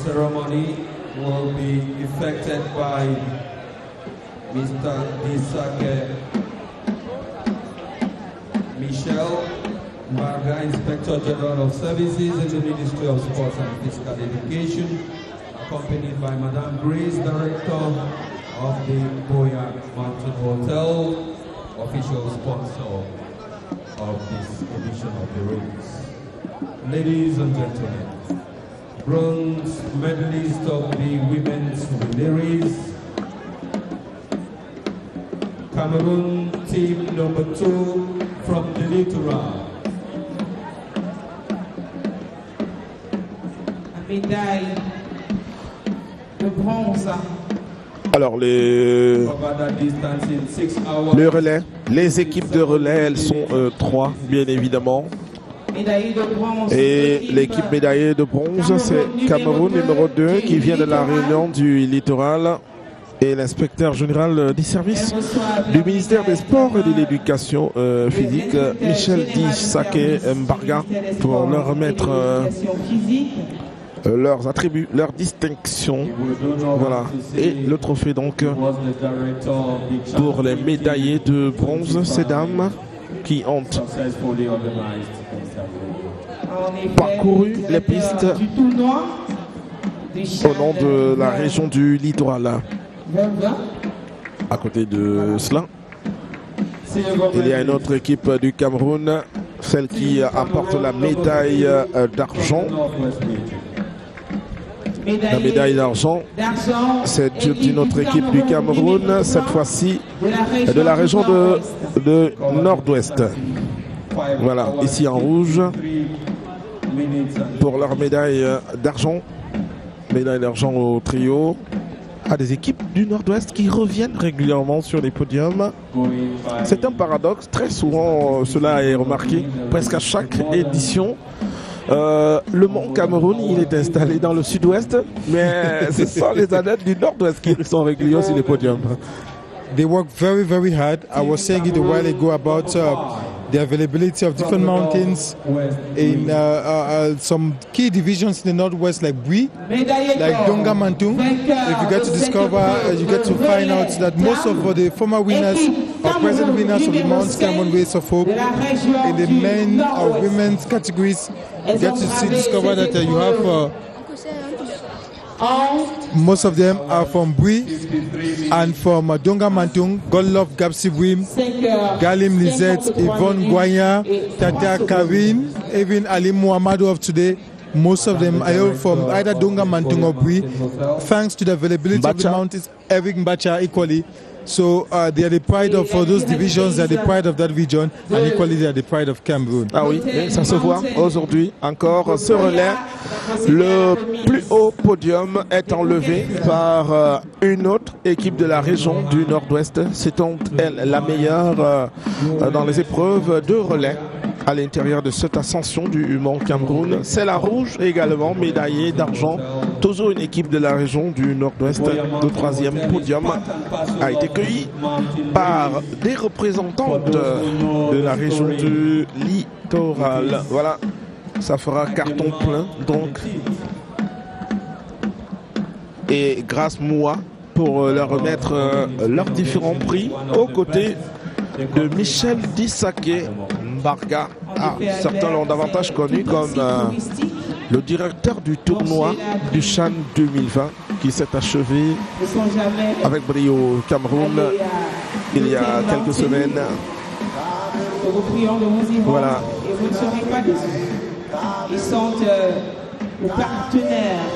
Ceremony will be effected by Mr. Disake Michel Marga, Inspector General of Services in the Ministry of Sports and Physical Education, accompanied by Madame Grace, Director of the Boya Mountain Hotel, official sponsor of this edition of the race. Ladies and gentlemen, bronze medalist of the women's relays, Cameroon team number 2 from the littoral. La médaille de bronze. Alors les relais, les équipes de relais, elles sont 3 bien évidemment. Et l'équipe médaillée de bronze, c'est Cameroun numéro 2 qui vient de la Réunion du littoral et l'inspecteur général des services du ministère des Sports et de l'Éducation physique, Michel Disake Mbarga, pour leur remettre leurs attributs, leurs distinctions. Voilà. Et le trophée donc pour les médaillés de bronze, ces dames. qui ont parcouru les pistes au nom de la région du littoral. À côté de cela, il y a une autre équipe du Cameroun, celle qui apporte la médaille d'argent. La médaille d'argent, c'est d'une autre équipe du Cameroun, cette fois-ci de la région de Nord-Ouest. Voilà, ici en rouge, pour leur médaille d'argent. Médaille d'argent au trio. À des équipes du Nord-Ouest qui reviennent régulièrement sur les podiums. C'est un paradoxe, très souvent cela est remarqué, presque à chaque édition. Le Mont Cameroun, il est installé dans le sud-ouest, mais ce sont les athlètes du Nord-Ouest qui sont réguliers sur les podiums. They work very, very hard. I was saying it a while ago about the availability of different mountains in some key divisions in the Northwest, like Bui, like Donga Mantung. If you get to discover, you get to find out that most of the former winners or present winners of the Mount Cameroun Race of Hope in the men or women's categories, you get to discover that you have most of them are from Bui and from Donga Mantung, Godlove Gabsibwim, Galim Lizette, Yvonne Guanya, Tata Kavin, even Ali Muhammadu of today. Most of them are all from either Donga Mantung or Bui. Thanks to the availability of the mountains, Eric Mbacha equally. So they are the pride of those divisions, they are the pride of that region, and equally they are the pride of Cameroon. Ah oui, ça se voit aujourd'hui encore ce relais. Le plus haut podium est enlevé par une autre équipe de la région du Nord-Ouest. C'est donc elle la meilleure dans les épreuves de relais à l'intérieur de cette ascension du Mont Cameroun. C'est la rouge également, médaillée d'argent. Toujours une équipe de la région du Nord-Ouest. Le troisième podium a été cueilli par des représentantes de la région du littoral. Voilà, ça fera carton plein donc. Et grâce moi pour leur remettre leurs différents prix aux côtés de Michel Dissaké Mbarga. Ah, certains l'ont davantage connu comme le directeur du tournoi du Chan 2020 qui s'est achevé avec brio au Cameroun il y a quelques semaines. Voilà. Et vous ne serez pas déçus. Ils sont les partenaires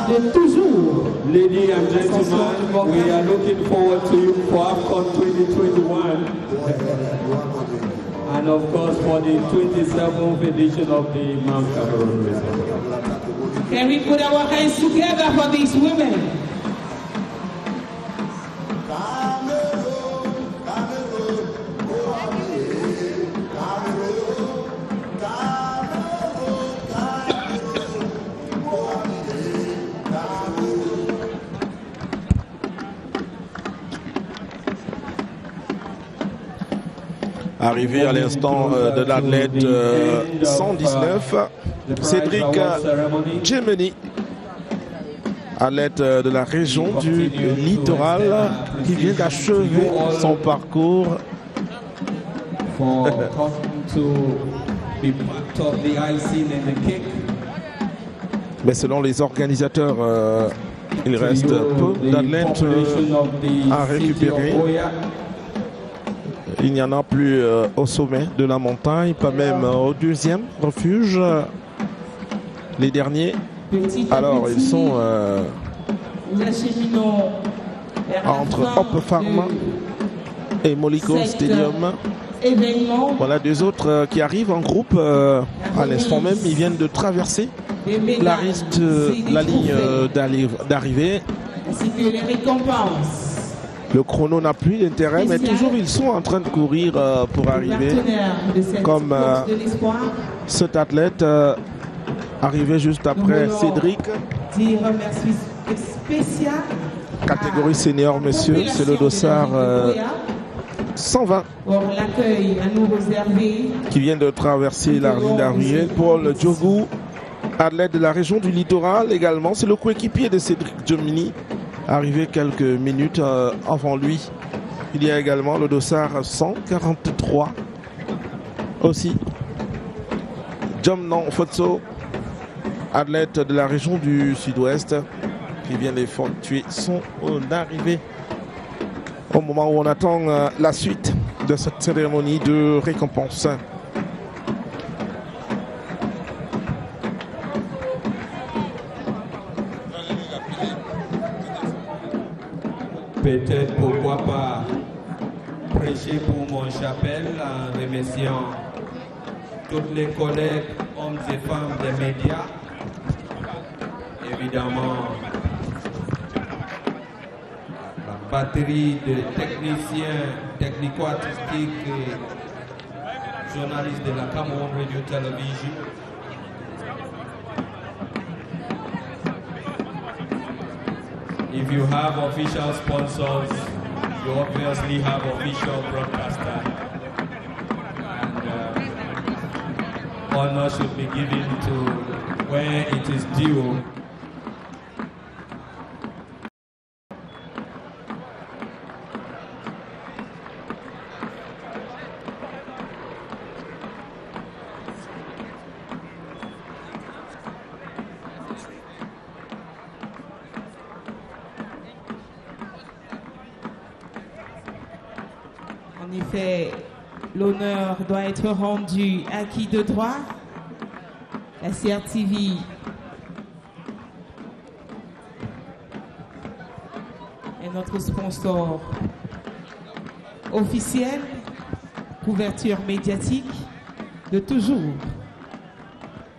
de toujours. Ladies and gentlemen, we are looking forward to you for AFCON 2021. And of course for the 27th edition of the Mount Cameroon Race. Can we put our hands together for these women? Arrivé à l'instant de l'athlète 119, Cédric Djemeni, athlète de la région du littoral, qui vient d'achever son parcours. Mais selon les organisateurs, il reste peu d'athlètes à récupérer. Il n'y en a plus au sommet de la montagne, pas même au deuxième refuge. Les derniers, alors ils sont entre Hop Farm et Moliko Stadium. Voilà deux autres qui arrivent en groupe à l'instant même. Ils viennent de traverser la ligne d'arrivée. Ainsi que les récompenses. Le chrono n'a plus d'intérêt, mais toujours ils sont en train de courir pour arriver. Comme cet athlète arrivé juste après Cédric. Catégorie senior, monsieur, c'est le dossard 120 qui vient de traverser la ligne d'arrivée. Paul Djogou, athlète de la région du littoral également, c'est le coéquipier de Cédric Djemeni. Arrivé quelques minutes avant lui. Il y a également le dossard 143 aussi. Jomnon Fotso, athlète de la région du Sud-Ouest, qui vient d'effectuer son arrivée au moment où on attend la suite de cette cérémonie de récompense. Peut-être pourquoi pas prêcher pour mon chapelle en remerciant toutes les collègues, hommes et femmes des médias, évidemment la batterie de techniciens technico-artistiques et journalistes de la Cameroun Radio Television. If you have official sponsors, you obviously have official broadcaster. And honor should be given to where it is due. En effet, l'honneur doit être rendu à qui de droit? La CRTV est notre sponsor officiel, couverture médiatique de toujours.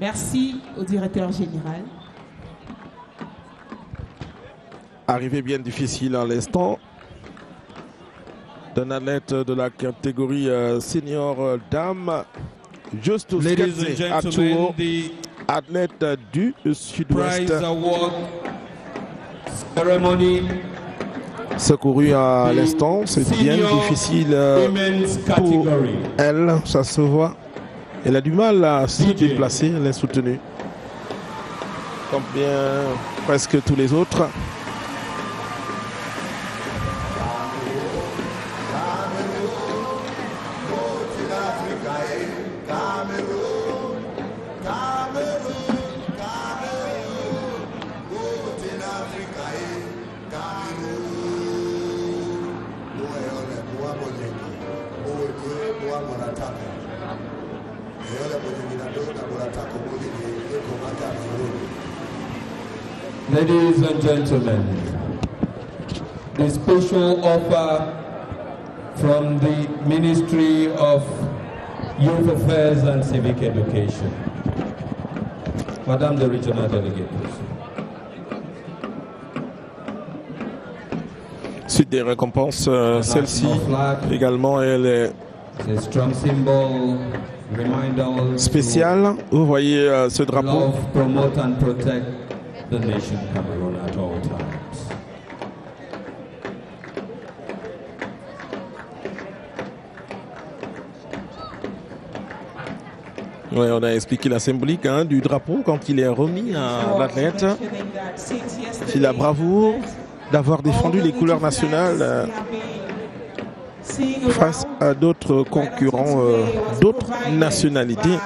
Merci au directeur général. Arrivée bien difficile à l'instant d'un athlète de la catégorie senior dame, Justus Ketze Atuo, athlète du Sud-Ouest. Secouru à l'instant, c'est bien difficile pour elle, ça se voit. Elle a du mal à s'y déplacer, elle est soutenue. Comme bien presque tous les autres. Ladies and gentlemen, the special offer from the Ministry of Youth Affairs and Civic Education. Madame the Regional Delegate, please. Suite des récompenses, celle-ci également, elle est spéciale. Vous voyez ce drapeau. Love, promote and protect the nation Cameroon at all times. Oui, on a expliqué la symbolique du drapeau quand il est remis à l'athlète. C'est la bravoure d'avoir défendu les couleurs nationales face à d'autres concurrents d'autres nationalités.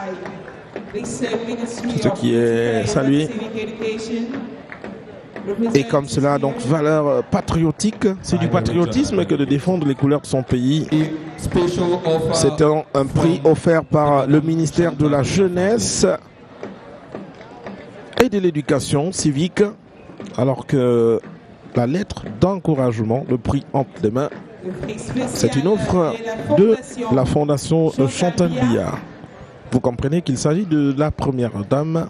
Ce qui est salué. Et comme cela, donc, valeur patriotique. C'est du patriotisme que de défendre les couleurs de son pays. C'est un prix offert par le ministère de la Jeunesse et de l'Éducation civique, alors que la lettre d'encouragement, le prix entre les mains, c'est une offre de la Fondation Chantal Biya. Vous comprenez qu'il s'agit de la première dame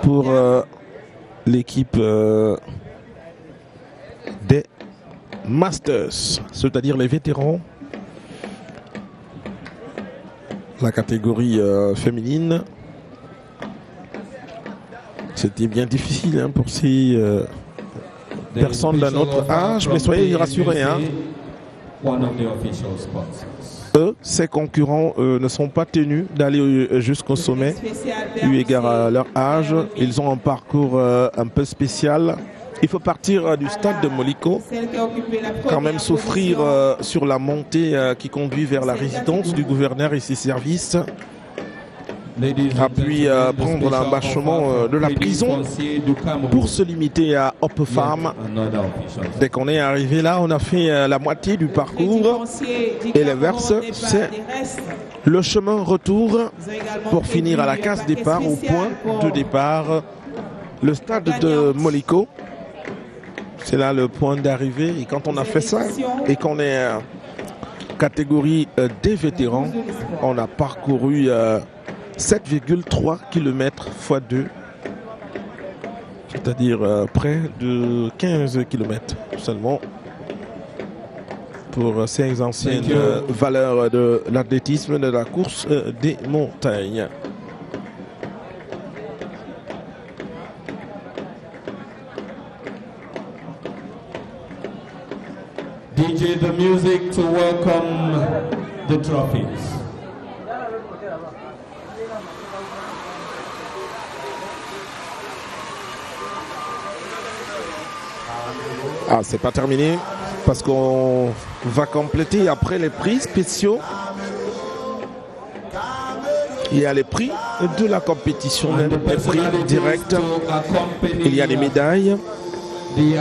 pour l'équipe des Masters, c'est-à-dire les vétérans, la catégorie féminine. C'était bien difficile pour ces personnes d'un autre âge, mais soyez rassurés. Eux, ces concurrents ne sont pas tenus d'aller jusqu'au sommet, eu égard à leur âge. Ils ont un parcours un peu spécial Il faut partir du stade de Moliko, quand même souffrir sur la montée qui conduit vers la résidence du gouverneur et ses services, puis prendre l'embâchement de la prison pour se limiter à Hope Farm. Dès qu'on est arrivé là, on a fait la moitié du parcours et l'inverse, c'est le chemin retour pour finir à la case départ, au point de départ, le stade de Moliko. C'est là le point d'arrivée. Et quand on a fait ça et qu'on est catégorie des vétérans, on a parcouru 7,3 km x 2, c'est-à-dire près de 15 km seulement pour ces anciennes valeurs de l'athlétisme, de la course des montagnes. DJ the music to welcome the trophies. Ah, c'est pas terminé parce qu'on va compléter après les prix spéciaux. Il y a les prix de la compétition, les prix directs. Il y a les médailles. Il y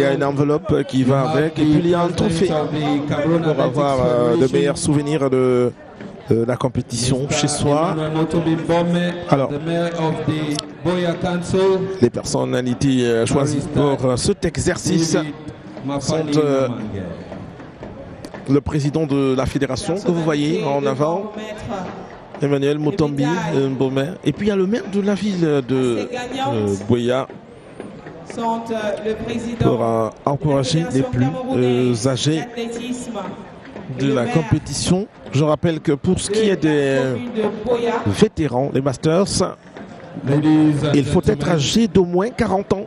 a une enveloppe qui va avec. Et puis il y a un trophée pour avoir de meilleurs souvenirs de la compétition chez soi. Alors, les personnalités choisies pour cet exercice sont le président de la fédération que vous voyez en avant, Emmanuel Mutombi Mbomé, et puis il y a le maire de la ville de Buea pour encourager les plus âgés de la compétition. Je rappelle que pour ce qui est des vétérans, les Masters, il faut être âgé d'au moins 40 ans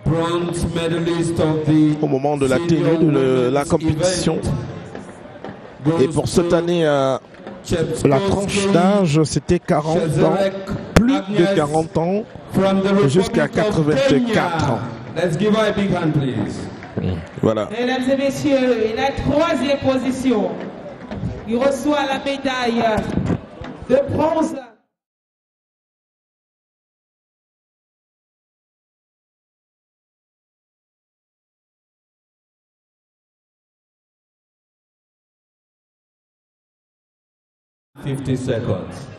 au moment de la tenue de la compétition. Et pour cette année, la tranche d'âge, c'était 40 ans, plus de 40 ans, jusqu'à 84 ans. Let's give her a big hand, please. Voilà. Mesdames et messieurs, la troisième position. Il reçoit la médaille de bronze. $50 seconds.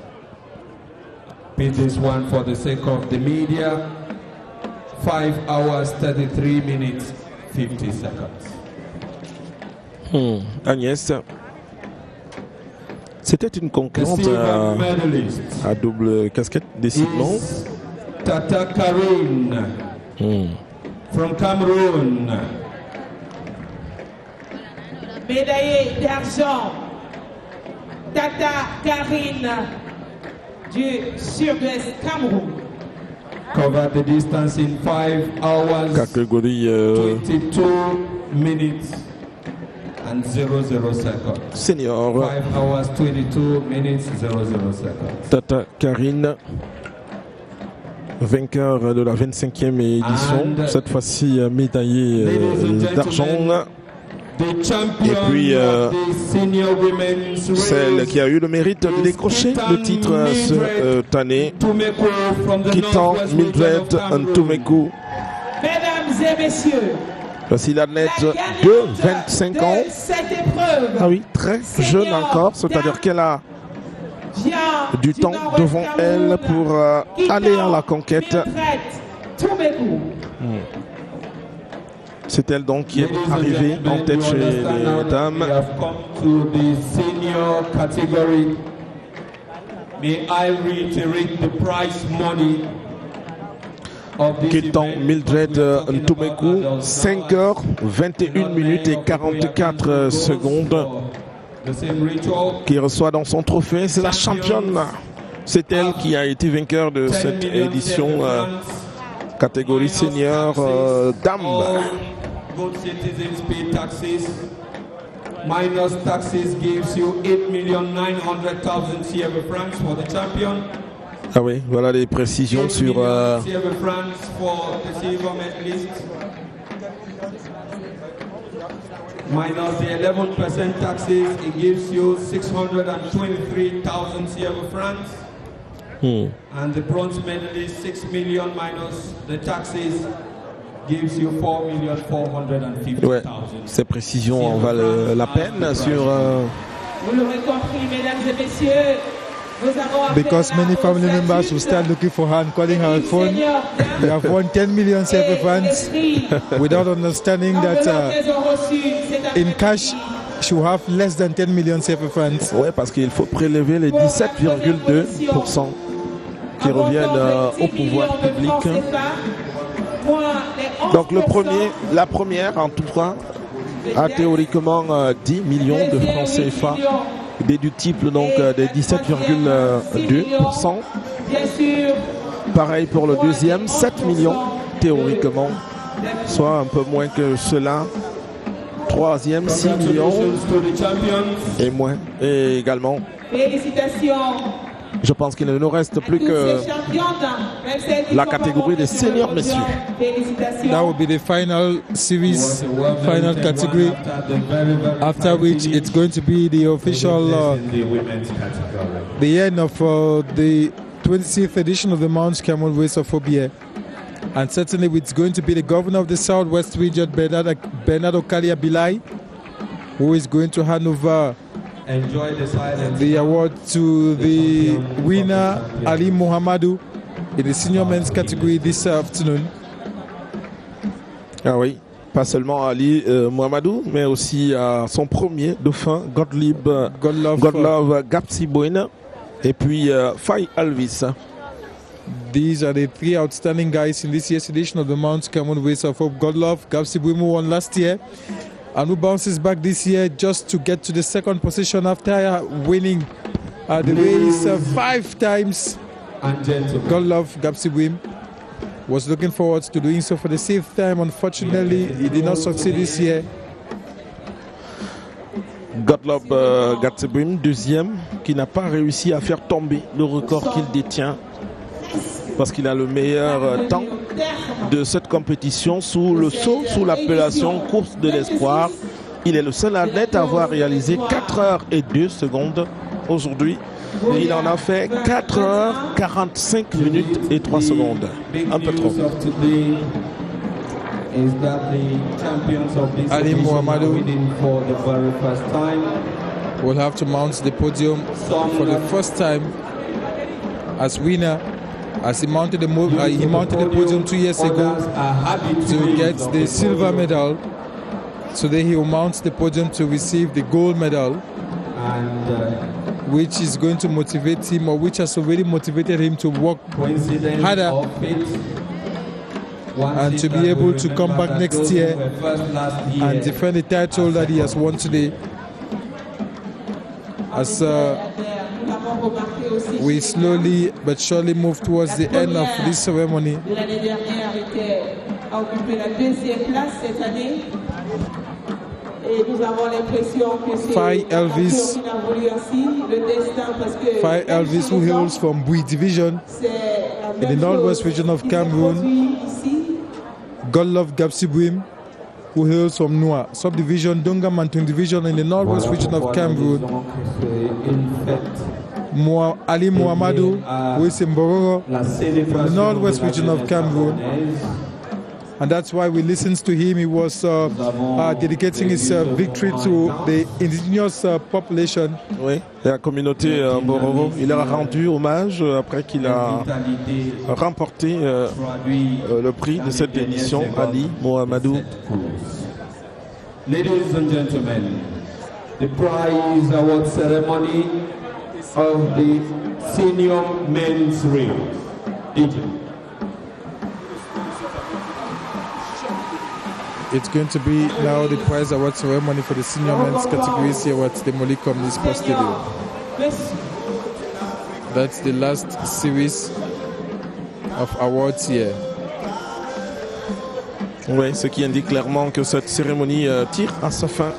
Beat this one for the sake of the media. 5 hours, 33 minutes, 50 seconds. Agnès, c'était une concurrente à double casquette, décidément. Tata Karine from Cameroon. Médaillé d'argent, Tata Karine du Sud-Ouest Cameroun. Covered the distance in 5 hours, Catégorie 22 minutes and 00 seconds. senior. 5 hours, 22 minutes, 00 seconds. Tata Karine, vainqueur de la 25e édition, cette fois-ci médaillée d'argent. Et puis celle qui a eu le mérite de décrocher le titre cette année, Kitan Mildred Ntumeku. Mesdames et messieurs, Voici l'athlète de 25 ans. Ah oui, très jeune encore, c'est-à-dire qu'elle a du temps devant elle pour aller à la conquête. C'est elle donc qui est arrivée en tête chez les dames. Kitan Mildred Ntumeku, 5h, 21 minutes et 44 secondes, qui reçoit dans son trophée. C'est la championne. C'est elle qui a été vainqueur de cette édition catégorie senior dame. Good citizens pay taxes. Minus taxes gives you 8,900,000 CFA francs for the champion. Ah oui, voilà les précisions sur... Minus the 11% taxes, it gives you 623,000 CFA francs. And the bronze medalist, 6 million minus the taxes, gives you 4,450,000. Ouais, ces précisions en valent la peine sur... Vous l'aurez compris, mesdames et messieurs. Because many family members will start looking for her and calling her phone. We have won 10 million CFA francs without understanding that in cash she will have less than 10 million CFA francs. Oui, parce qu'il faut prélever les 17,2% qui reviennent au pouvoir public. Donc la première en tout cas a théoriquement 10 millions de francs CFA. Déductible donc des 17,2%. Pareil pour le deuxième, 7 millions théoriquement, soit un peu moins que cela. Troisième, 6 millions et moins. Et également, je pense qu'il ne nous reste plus que la catégorie des seniors messieurs. That will be the final series, final category, after which it's going to be the official, the end of the 26th edition of the Mount Cameroon Race of OBA. And certainly it's going to be the governor of the Southwest region, Bernardo Kalia Bilai, who is going to hand over the award to the winner, Ali Mohamedou, in the senior men's category this afternoon. Ah oui, pas seulement Ali Mohamedou, mais aussi son premier dauphin, Godlove Gapsibouine, et puis Faye Alvis. These are the three outstanding guys in this year's edition of the Mount Cameroon Race of Hope. Godlove Gapsibouine won last year, and who bounces back this year just to get to the second position after winning the race 5 times. Godlove Gapsibouine was looking forward to doing so for the 6th time. Unfortunately, he did not succeed this year. Godlove Gapsibouine, deuxième, qui n'a pas réussi à faire tomber le record qu'il détient, parce qu'il a le meilleur temps de cette compétition sous le sceau, sous l'appellation course de l'espoir. Il est le seul athlète à avoir réalisé 4 heures et 2 secondes aujourd'hui. Il en a fait 4 heures 45 minutes et 3 secondes. Un peu trop. Ali Mohamedou will have to mount the podium for the first time as winner, as he mounted the podium 2 years ago to get the silver medal. Today he will mount the podium to receive the gold medal, which is going to motivate him, or which has already motivated him to work harder and to be able to come back next year and defend the title that he has won today. As we slowly but surely move towards the end of this ceremony. Faye Alvis, who hails from Bui Division in the northwest region of Cameroon. Godlove Gapsibouine, who hails from Noa subdivision, Donga Mantung Division in the northwest region of Cameroon. Ali Mohamedou, who is in Bororo, from the northwest region of Cameroon. And that's why we listened to him. He was dedicating his victory to the indigenous population. Oui, la communauté Bororo. Il a rendu hommage après qu'il a remporté le prix de cette édition, Ali Mohamedou. Ladies and gentlemen, the prize award ceremony of the senior men's race. It's going to be now the prize award ceremony for the senior men's categories here at the Molicom Sports Stadium. That's the last series of awards here. Oui, ce qui indique clairement que cette cérémonie tire à sa fin.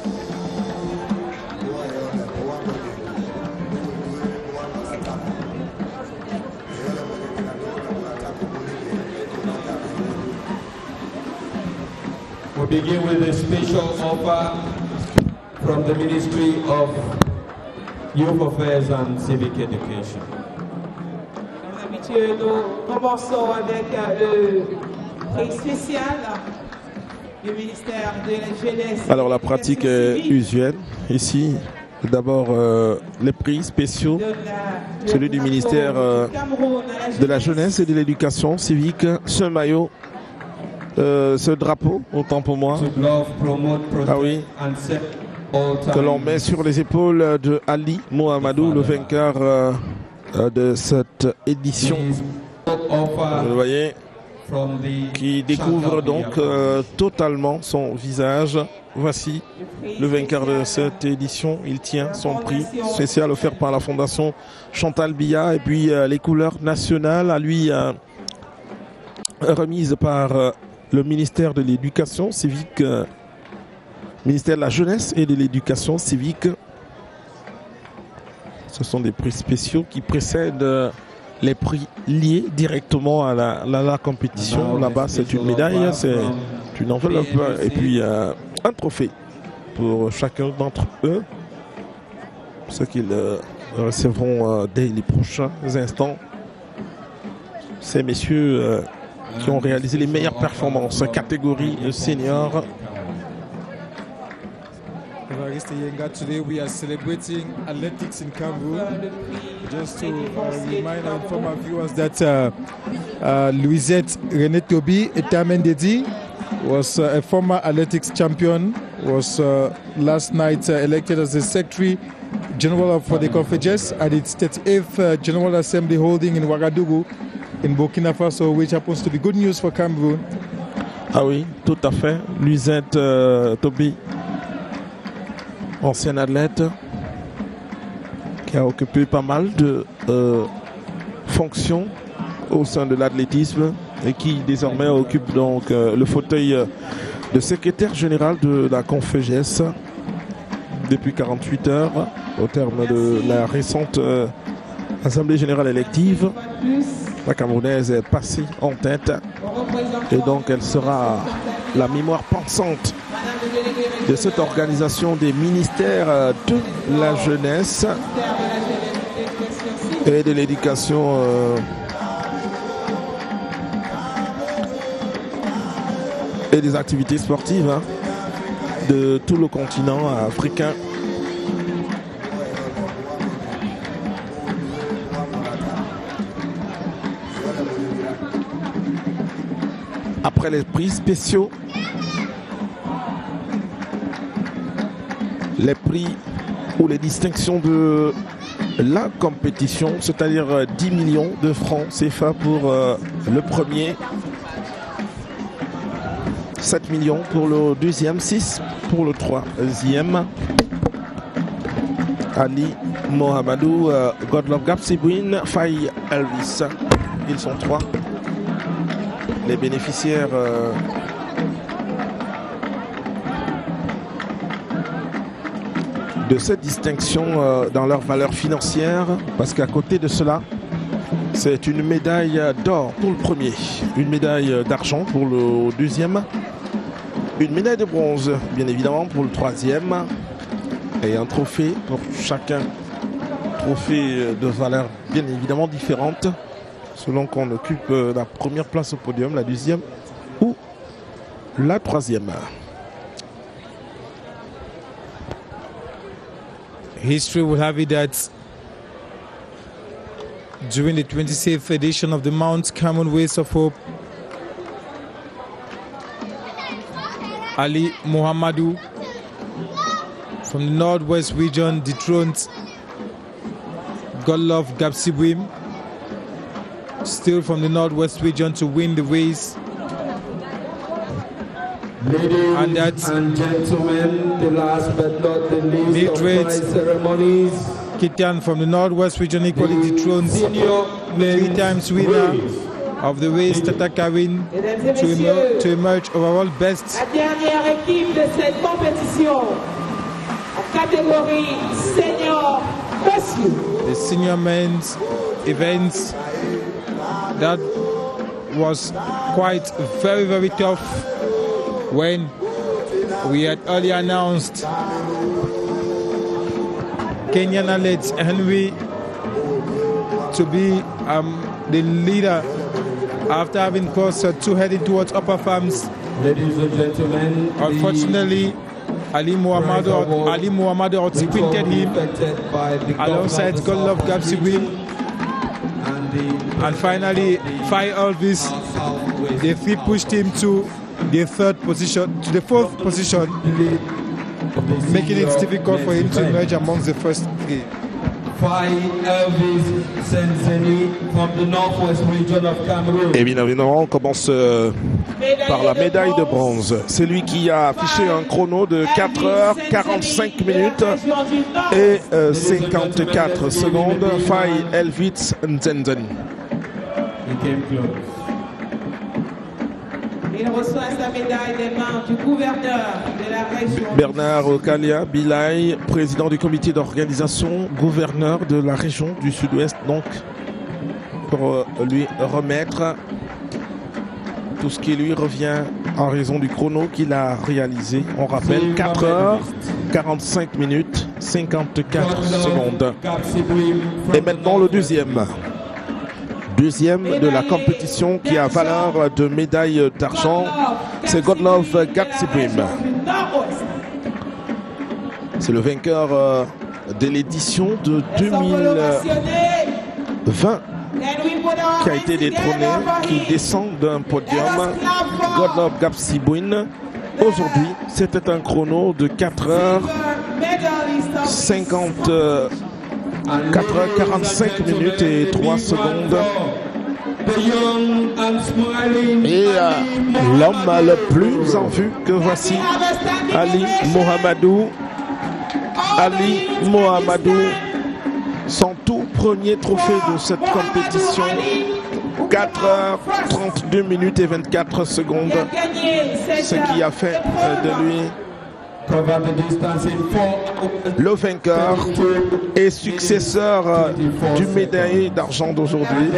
We begin with a special offer from the Ministry of Youth Affairs and Civic Education. Comme d'habitude, nous commençons avec le prix spécial du ministère de la Jeunesse. Alors la pratique est usuelle ici. D'abord les prix spéciaux, celui du ministère de la Jeunesse et de l'Éducation civique, ce maillot, ce drapeau, autant pour moi, ah oui, que l'on met sur les épaules de Ali Mohamedou, le vainqueur de cette édition. Vous le voyez, qui découvre donc totalement son visage. Voici le vainqueur de cette édition. Il tient son prix spécial offert par la Fondation Chantal Biya et puis les couleurs nationales à lui remises par le ministère de l'Éducation civique, ministère de la Jeunesse et de l'Éducation civique. Ce sont des prix spéciaux qui précèdent les prix liés directement à la compétition. Là-bas, c'est une médaille, c'est une enveloppe et puis un trophée pour chacun d'entre eux, ce qu'ils recevront dès les prochains instants. Ces messieurs qui ont réalisé les meilleures performances catégorie senior. Today we are celebrating athletics in Cameroon. Just to remind and inform our viewers that Louisette René Tobi Etamendedi was a former athletics champion, was last night elected as the Secretary General for the Confederations at its 38th General Assembly holding in Ouagadougou in Burkina Faso, which happens to be good news for Cameroon. Ah oui, tout à fait. Louisette Tobi, ancien athlète qui a occupé pas mal de fonctions au sein de l'athlétisme et qui désormais occupe donc le fauteuil de secrétaire général de la Confégès depuis 48 heures au terme de la récente Assemblée générale élective. La Camerounaise est passée en tête et donc elle sera la mémoire pensante de cette organisation des ministères de la jeunesse et de l'éducation et des activités sportives de tout le continent africain. Après les prix spéciaux, les prix ou les distinctions de la compétition, c'est-à-dire 10 millions de francs CFA pour le premier, 7 millions pour le deuxième, 6 pour le troisième. Ali Mohamedou, Godlove Gapsibouine, Faye Elvis. Ils sont trois. Les bénéficiaires de cette distinction dans leur valeur financière, parce qu'à côté de cela, c'est une médaille d'or pour le premier, une médaille d'argent pour le deuxième, une médaille de bronze bien évidemment pour le troisième et un trophée pour chacun, trophée de valeur bien évidemment différente selon qu'on occupe la première place au podium, la deuxième ou la troisième. History will have it that during the 26th edition of the Mount Cameroon Ways of Hope, Ali Mohamedou from the Northwest region dethroned Godlove Gapsibouine, still from the Northwest region, to win the race. Ladies and gentlemen, the last but not the least of tonight's ceremonies, Kitian from the Northwest region equally dethroned three times winner of the race, Tata Karin, to emerge overall best. La dernière équipe de cette compétition en catégorie senior monsieur. The senior men's events that was quite very tough when We had earlier announced Kenyan athlete Henry to be the leader after having crossed two heading towards Upper Farms. Ladies and gentlemen, unfortunately, Ali Muhammad outsprinted him alongside Godlove Gapsibwin. And finally, Fai Elvis, the three pushed him to the fourth position, making it difficult for him to emerge amongst the first three. Fai Elvis Senzeni from the Northwest region of Cameroon. Et bien évidemment, on commence par la médaille de bronze. C'est lui qui a affiché un chrono de 4h45 minutes et 54 secondes. Fai Elvis Senzeni. Il reçoit sa médaille des mains du gouverneur de la région. Bernard Okalia Bilay, président du comité d'organisation, gouverneur de la région du Sud-Ouest, donc pour lui remettre tout ce qui lui revient en raison du chrono qu'il a réalisé. On rappelle 4h45 minutes 54 secondes. Et maintenant le deuxième de la compétition qui a valeur de médaille d'argent, c'est Godlove Gapsibwin. C'est le vainqueur de l'édition de 2020 qui a été détrôné, qui descend d'un podium. Godlove Gapsibwin. Aujourd'hui, c'était un chrono de 4h45 minutes et 3 secondes. Et l'homme le plus en vue que voici, Ali Mohamedou, son tout premier trophée de cette compétition. 4h32 minutes et 24 secondes, ce qui a fait de lui le vainqueur et successeur du médaillé d'argent d'aujourd'hui.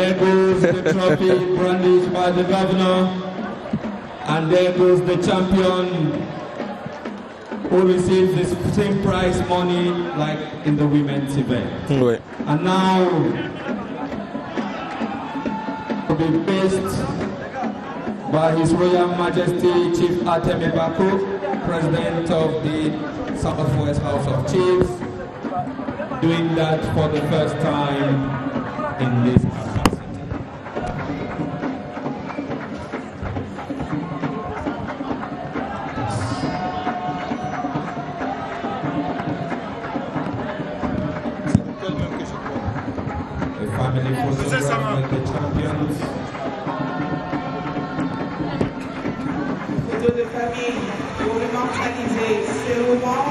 And there goes the champion who receives the same prize money like in the women's event. Oui. And now, to be based by His Royal Majesty Chief Atemi Bako, President of the Southwest House of Chiefs, doing that for the first time in this capacity. A family photograph with the champions. Photo de famille pour immortaliser ce moment.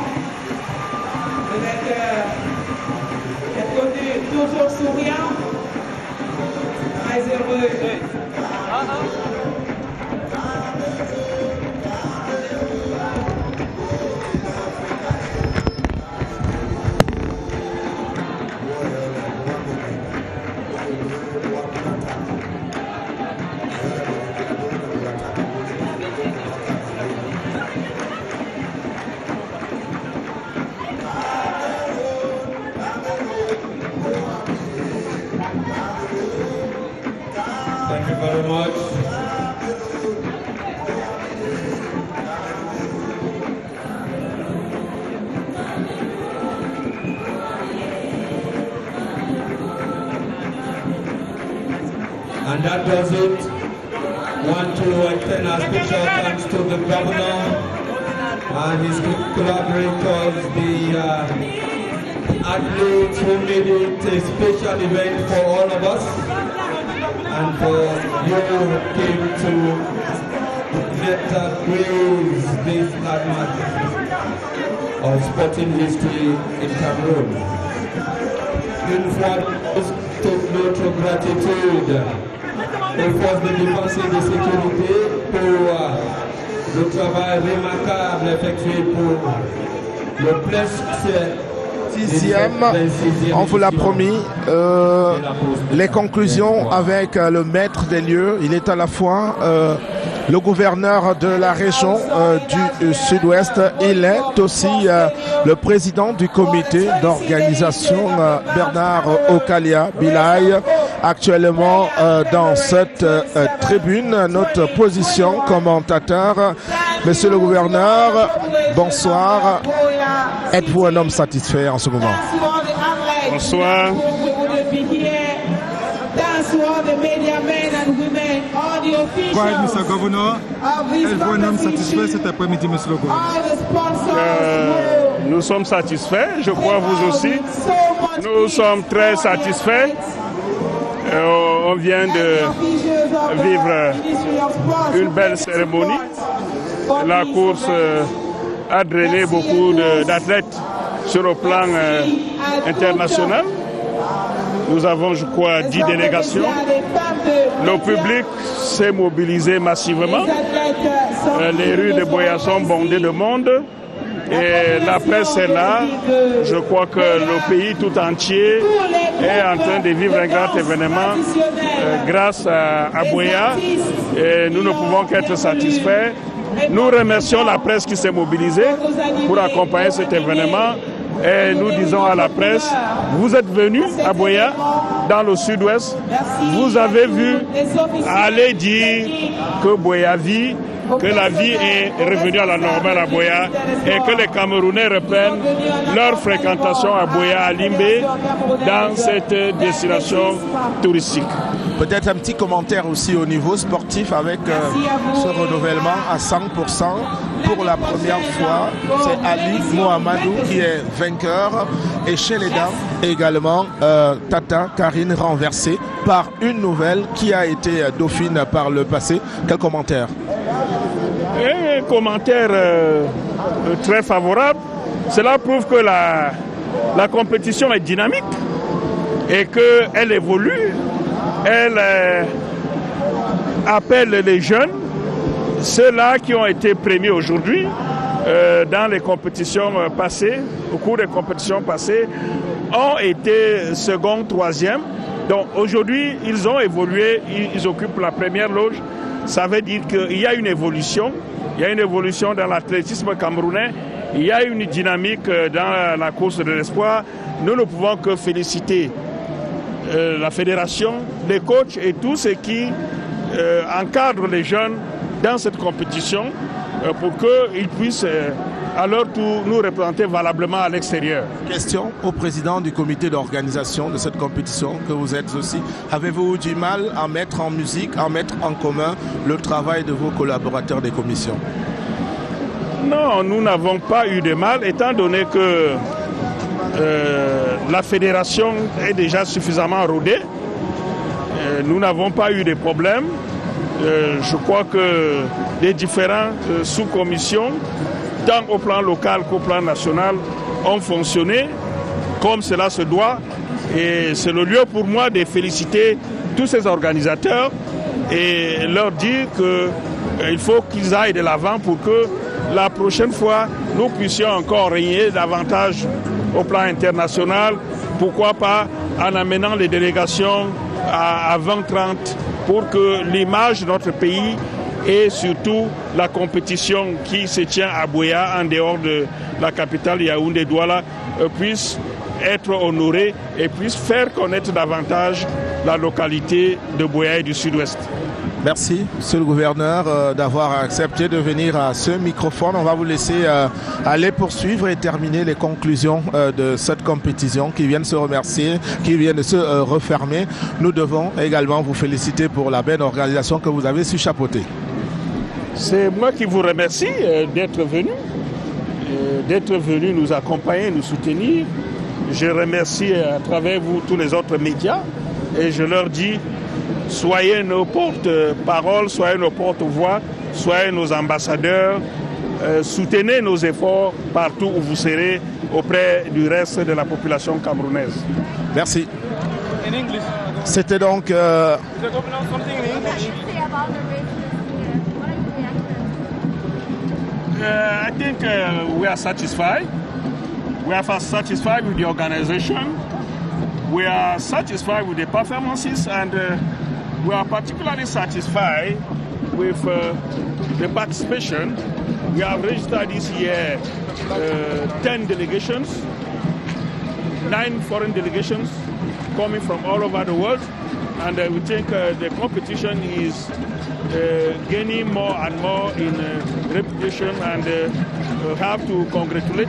Le vainqueur qui a connu toujours souriant, très heureux. Thank you very much. And that does it. Want to extend our special thanks to the governor and his collaborators, the athletes who made it a special event for all of us. And for you who came to get grace this landmark of sporting history in Cameroon. Une fois toute notre gratitude aux forces de défense et de sécurité pour le travail remarquable effectué pour le plein succès. On vous l'a promis, les conclusions avec le maître des lieux. Il est à la fois le gouverneur de la région du Sud-Ouest. Il est aussi le président du comité d'organisation, Bernard Okalia Bilaye, actuellement dans cette tribune. Notre position commentateur. Monsieur le gouverneur, bonsoir. Êtes-vous un homme satisfait en ce moment? Bonsoir. Quiet, Mr. Governor. Êtes-vous un homme satisfait cet après-midi, Monsieur le gouverneur? Nous sommes satisfaits, je crois vous aussi. Nous sommes très satisfaits. On vient de vivre une belle cérémonie. La course a drainé beaucoup d'athlètes sur le plan international. Nous avons, je crois, 10 délégations. Le public s'est mobilisé massivement. Les rues de Buea sont bondées de monde. Et la presse est là. Je crois que le pays tout entier est en train de vivre un grand événement grâce à Buea. Et nous ne pouvons qu'être satisfaits. Nous remercions la presse qui s'est mobilisée pour accompagner cet événement. Et nous disons à la presse, vous êtes venus à Buea, dans le Sud-Ouest. Vous avez vu aller dire que Buea vit, que la vie est revenue à la normale à Buea et que les Camerounais reprennent leur fréquentation à Buea, à Limbe, dans cette destination touristique. Peut-être un petit commentaire aussi au niveau sportif avec ce renouvellement à 100%. Pour la première fois, c'est Ali Mohamedou qui est vainqueur. Et chez les dames, également, Tata Karine renversée par une nouvelle qui a été dauphine par le passé. Quel commentaire? Un commentaire très favorable. Cela prouve que la compétition est dynamique et qu'elle évolue. Elle appelle les jeunes, ceux-là qui ont été premiers aujourd'hui dans les compétitions passées, au cours des compétitions passées, ont été second, troisième. Donc aujourd'hui, ils ont évolué, ils occupent la première loge. Ça veut dire qu'il y a une évolution. Il y a une évolution dans l'athlétisme camerounais. Il y a une dynamique dans la course de l'espoir. Nous ne pouvons que féliciter la fédération, les coachs et tous ceux qui encadrent les jeunes dans cette compétition pour qu'ils puissent à leur tour nous représenter valablement à l'extérieur. Question au président du comité d'organisation de cette compétition que vous êtes aussi. Avez-vous eu du mal à mettre en musique, à mettre en commun le travail de vos collaborateurs des commissions? Non, nous n'avons pas eu de mal étant donné que la fédération est déjà suffisamment rodée. Nous n'avons pas eu de problèmes. Je crois que les différentes sous-commissions, tant au plan local qu'au plan national, ont fonctionné comme cela se doit. Et c'est le lieu pour moi de féliciter tous ces organisateurs et leur dire qu'il faut qu'ils aillent de l'avant pour que la prochaine fois, nous puissions encore régner davantage au plan international. Pourquoi pas en amenant les délégations à 20-30 pour que l'image de notre pays et surtout la compétition qui se tient à Buea en dehors de la capitale Yaoundé-Douala puisse être honorée et puisse faire connaître davantage la localité de Buea et du Sud-Ouest. Merci, monsieur le gouverneur, d'avoir accepté de venir à ce microphone. On va vous laisser aller poursuivre et terminer les conclusions de cette compétition qui vient de se remercier, qui vient de se refermer. Nous devons également vous féliciter pour la belle organisation que vous avez su chapeauter. C'est moi qui vous remercie d'être venu nous accompagner, nous soutenir. Je remercie à travers vous tous les autres médias et je leur dis soyez nos porte-paroles, soyez nos porte-voix, soyez nos ambassadeurs, soutenez nos efforts partout où vous serez auprès du reste de la population camerounaise. Merci. C'était donc... I think we are satisfied. We are satisfied with the organization. We are satisfied with the performances, and we are particularly satisfied with the participation. We have registered this year 10 delegations, 9 foreign delegations coming from all over the world, and we think the competition is gaining more and more in reputation, and we have to congratulate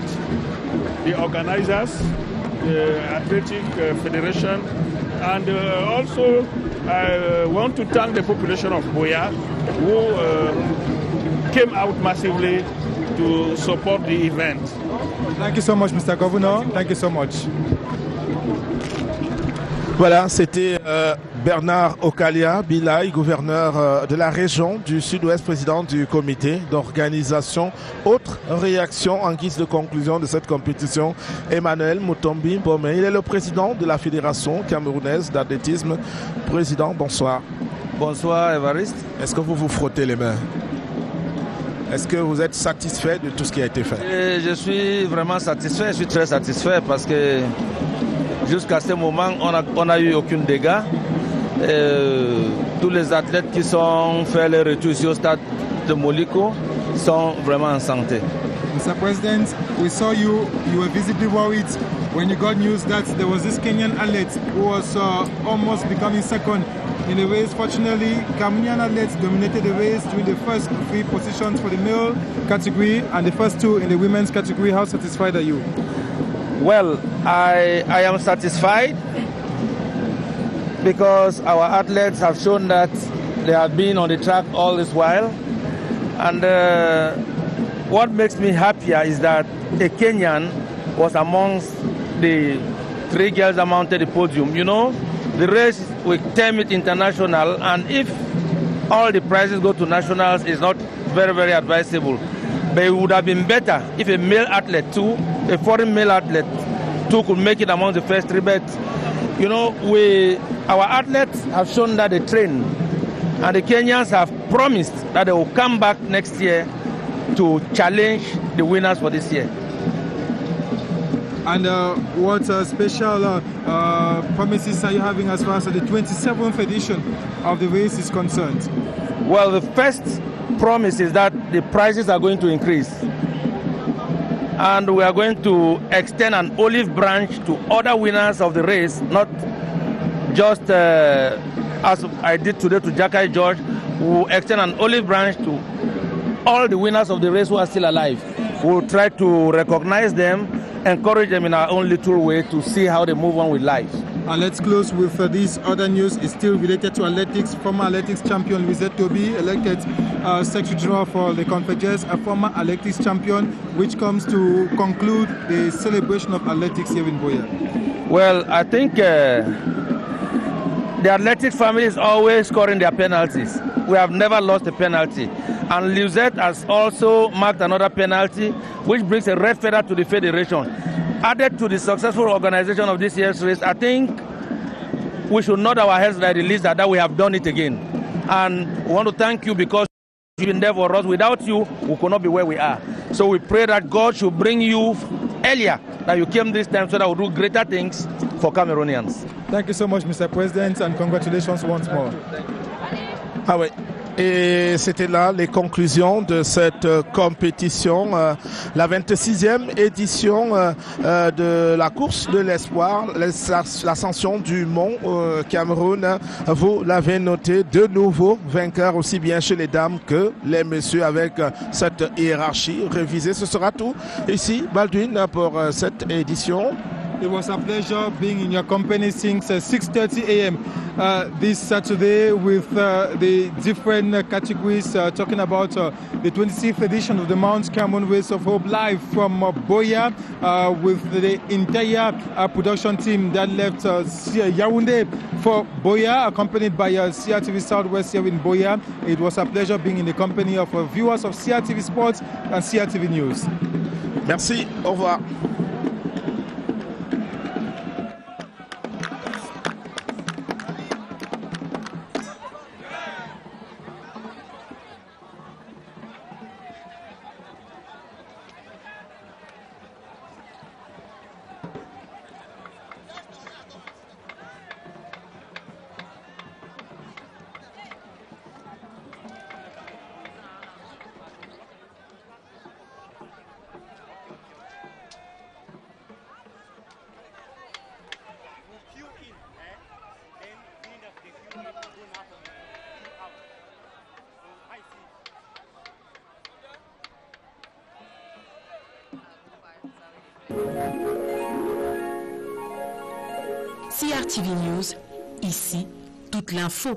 the organizers, the Athletic Federation, and also I want to thank the population of Buea who came out massively to support the event. Thank you so much, Mr. Governor. Thank you so much. Voilà, c'était Bernard Okalia Bilay, gouverneur de la région du Sud-Ouest, président du comité d'organisation. Autre réaction en guise de conclusion de cette compétition, Emmanuel Mutombi Mbome. Il est le président de la Fédération camerounaise d'athlétisme. Président, bonsoir. Bonsoir, Évariste. Est-ce que vous vous frottez les mains? Est-ce que vous êtes satisfait de tout ce qui a été fait? Je suis vraiment satisfait, je suis très satisfait parce que jusqu'à ce moment, on n'a eu aucun dégât. Tous les athlètes qui sont fait le retour ici au stade de Moliko sont vraiment en santé. Mr. President, we saw you were visibly worried when you got news that there was this Kenyan athlete who was almost becoming second in the race. Fortunately, Cameroonian athletes dominated the race during the first 3 positions for the male category and the first 2 in the women's category. How satisfied are you? Well, I am satisfied because our athletes have shown that they have been on the track all this while. And what makes me happier is that a Kenyan was amongst the 3 girls that mounted the podium. You know, the race, we term it international, and if all the prizes go to nationals, it's not very, very advisable. But it would have been better if a male athlete too, a foreign male athlete too, could make it among the first 3. But you know, our athletes have shown that they train, and the Kenyans have promised that they will come back next year to challenge the winners for this year. And what special promises are you having as far as the 27th edition of the race is concerned? Well, the first promise is that the prices are going to increase, and we are going to extend an olive branch to other winners of the race, not just as I did today to Jakai George. We will extend an olive branch to all the winners of the race who are still alive. We will try to recognize them, encourage them in our own little way to see how they move on with life. And let's close with this other news. It's still related to athletics. Former athletics champion Louisette Toby elected Secretary General for the Confederates, a former athletics champion, which comes to conclude the celebration of athletics here in Buea. Well, I think the athletics family is always scoring their penalties. We have never lost a penalty. And Louisette has also marked another penalty, which brings a red feather to the federation. Added to the successful organization of this year's race, I think we should nod our heads like the least that we have done it again. And we want to thank you because you've been there for us. Without you, we could not be where we are. So we pray that God should bring you earlier, that you came this time so that we'll do greater things for Cameroonians. Thank you so much, Mr. President, and congratulations once more. Ah ouais. Et c'était là les conclusions de cette compétition, la 26e édition de la course de l'espoir, l'ascension du Mont Cameroun. Vous l'avez noté, de nouveaux vainqueurs aussi bien chez les dames que les messieurs avec cette hiérarchie révisée. Ce sera tout ici, Baldwin, pour cette édition. It was a pleasure being in your company since 6:30 a.m. This Saturday with the different categories, talking about the 26th edition of the Mount Cameroon Race of Hope, live from Buea with the entire production team that left Yaoundé for Buea, accompanied by CRTV Southwest here in Buea. It was a pleasure being in the company of viewers of CRTV Sports and CRTV News. Merci, au revoir. CRTV News, ici, toute l'info.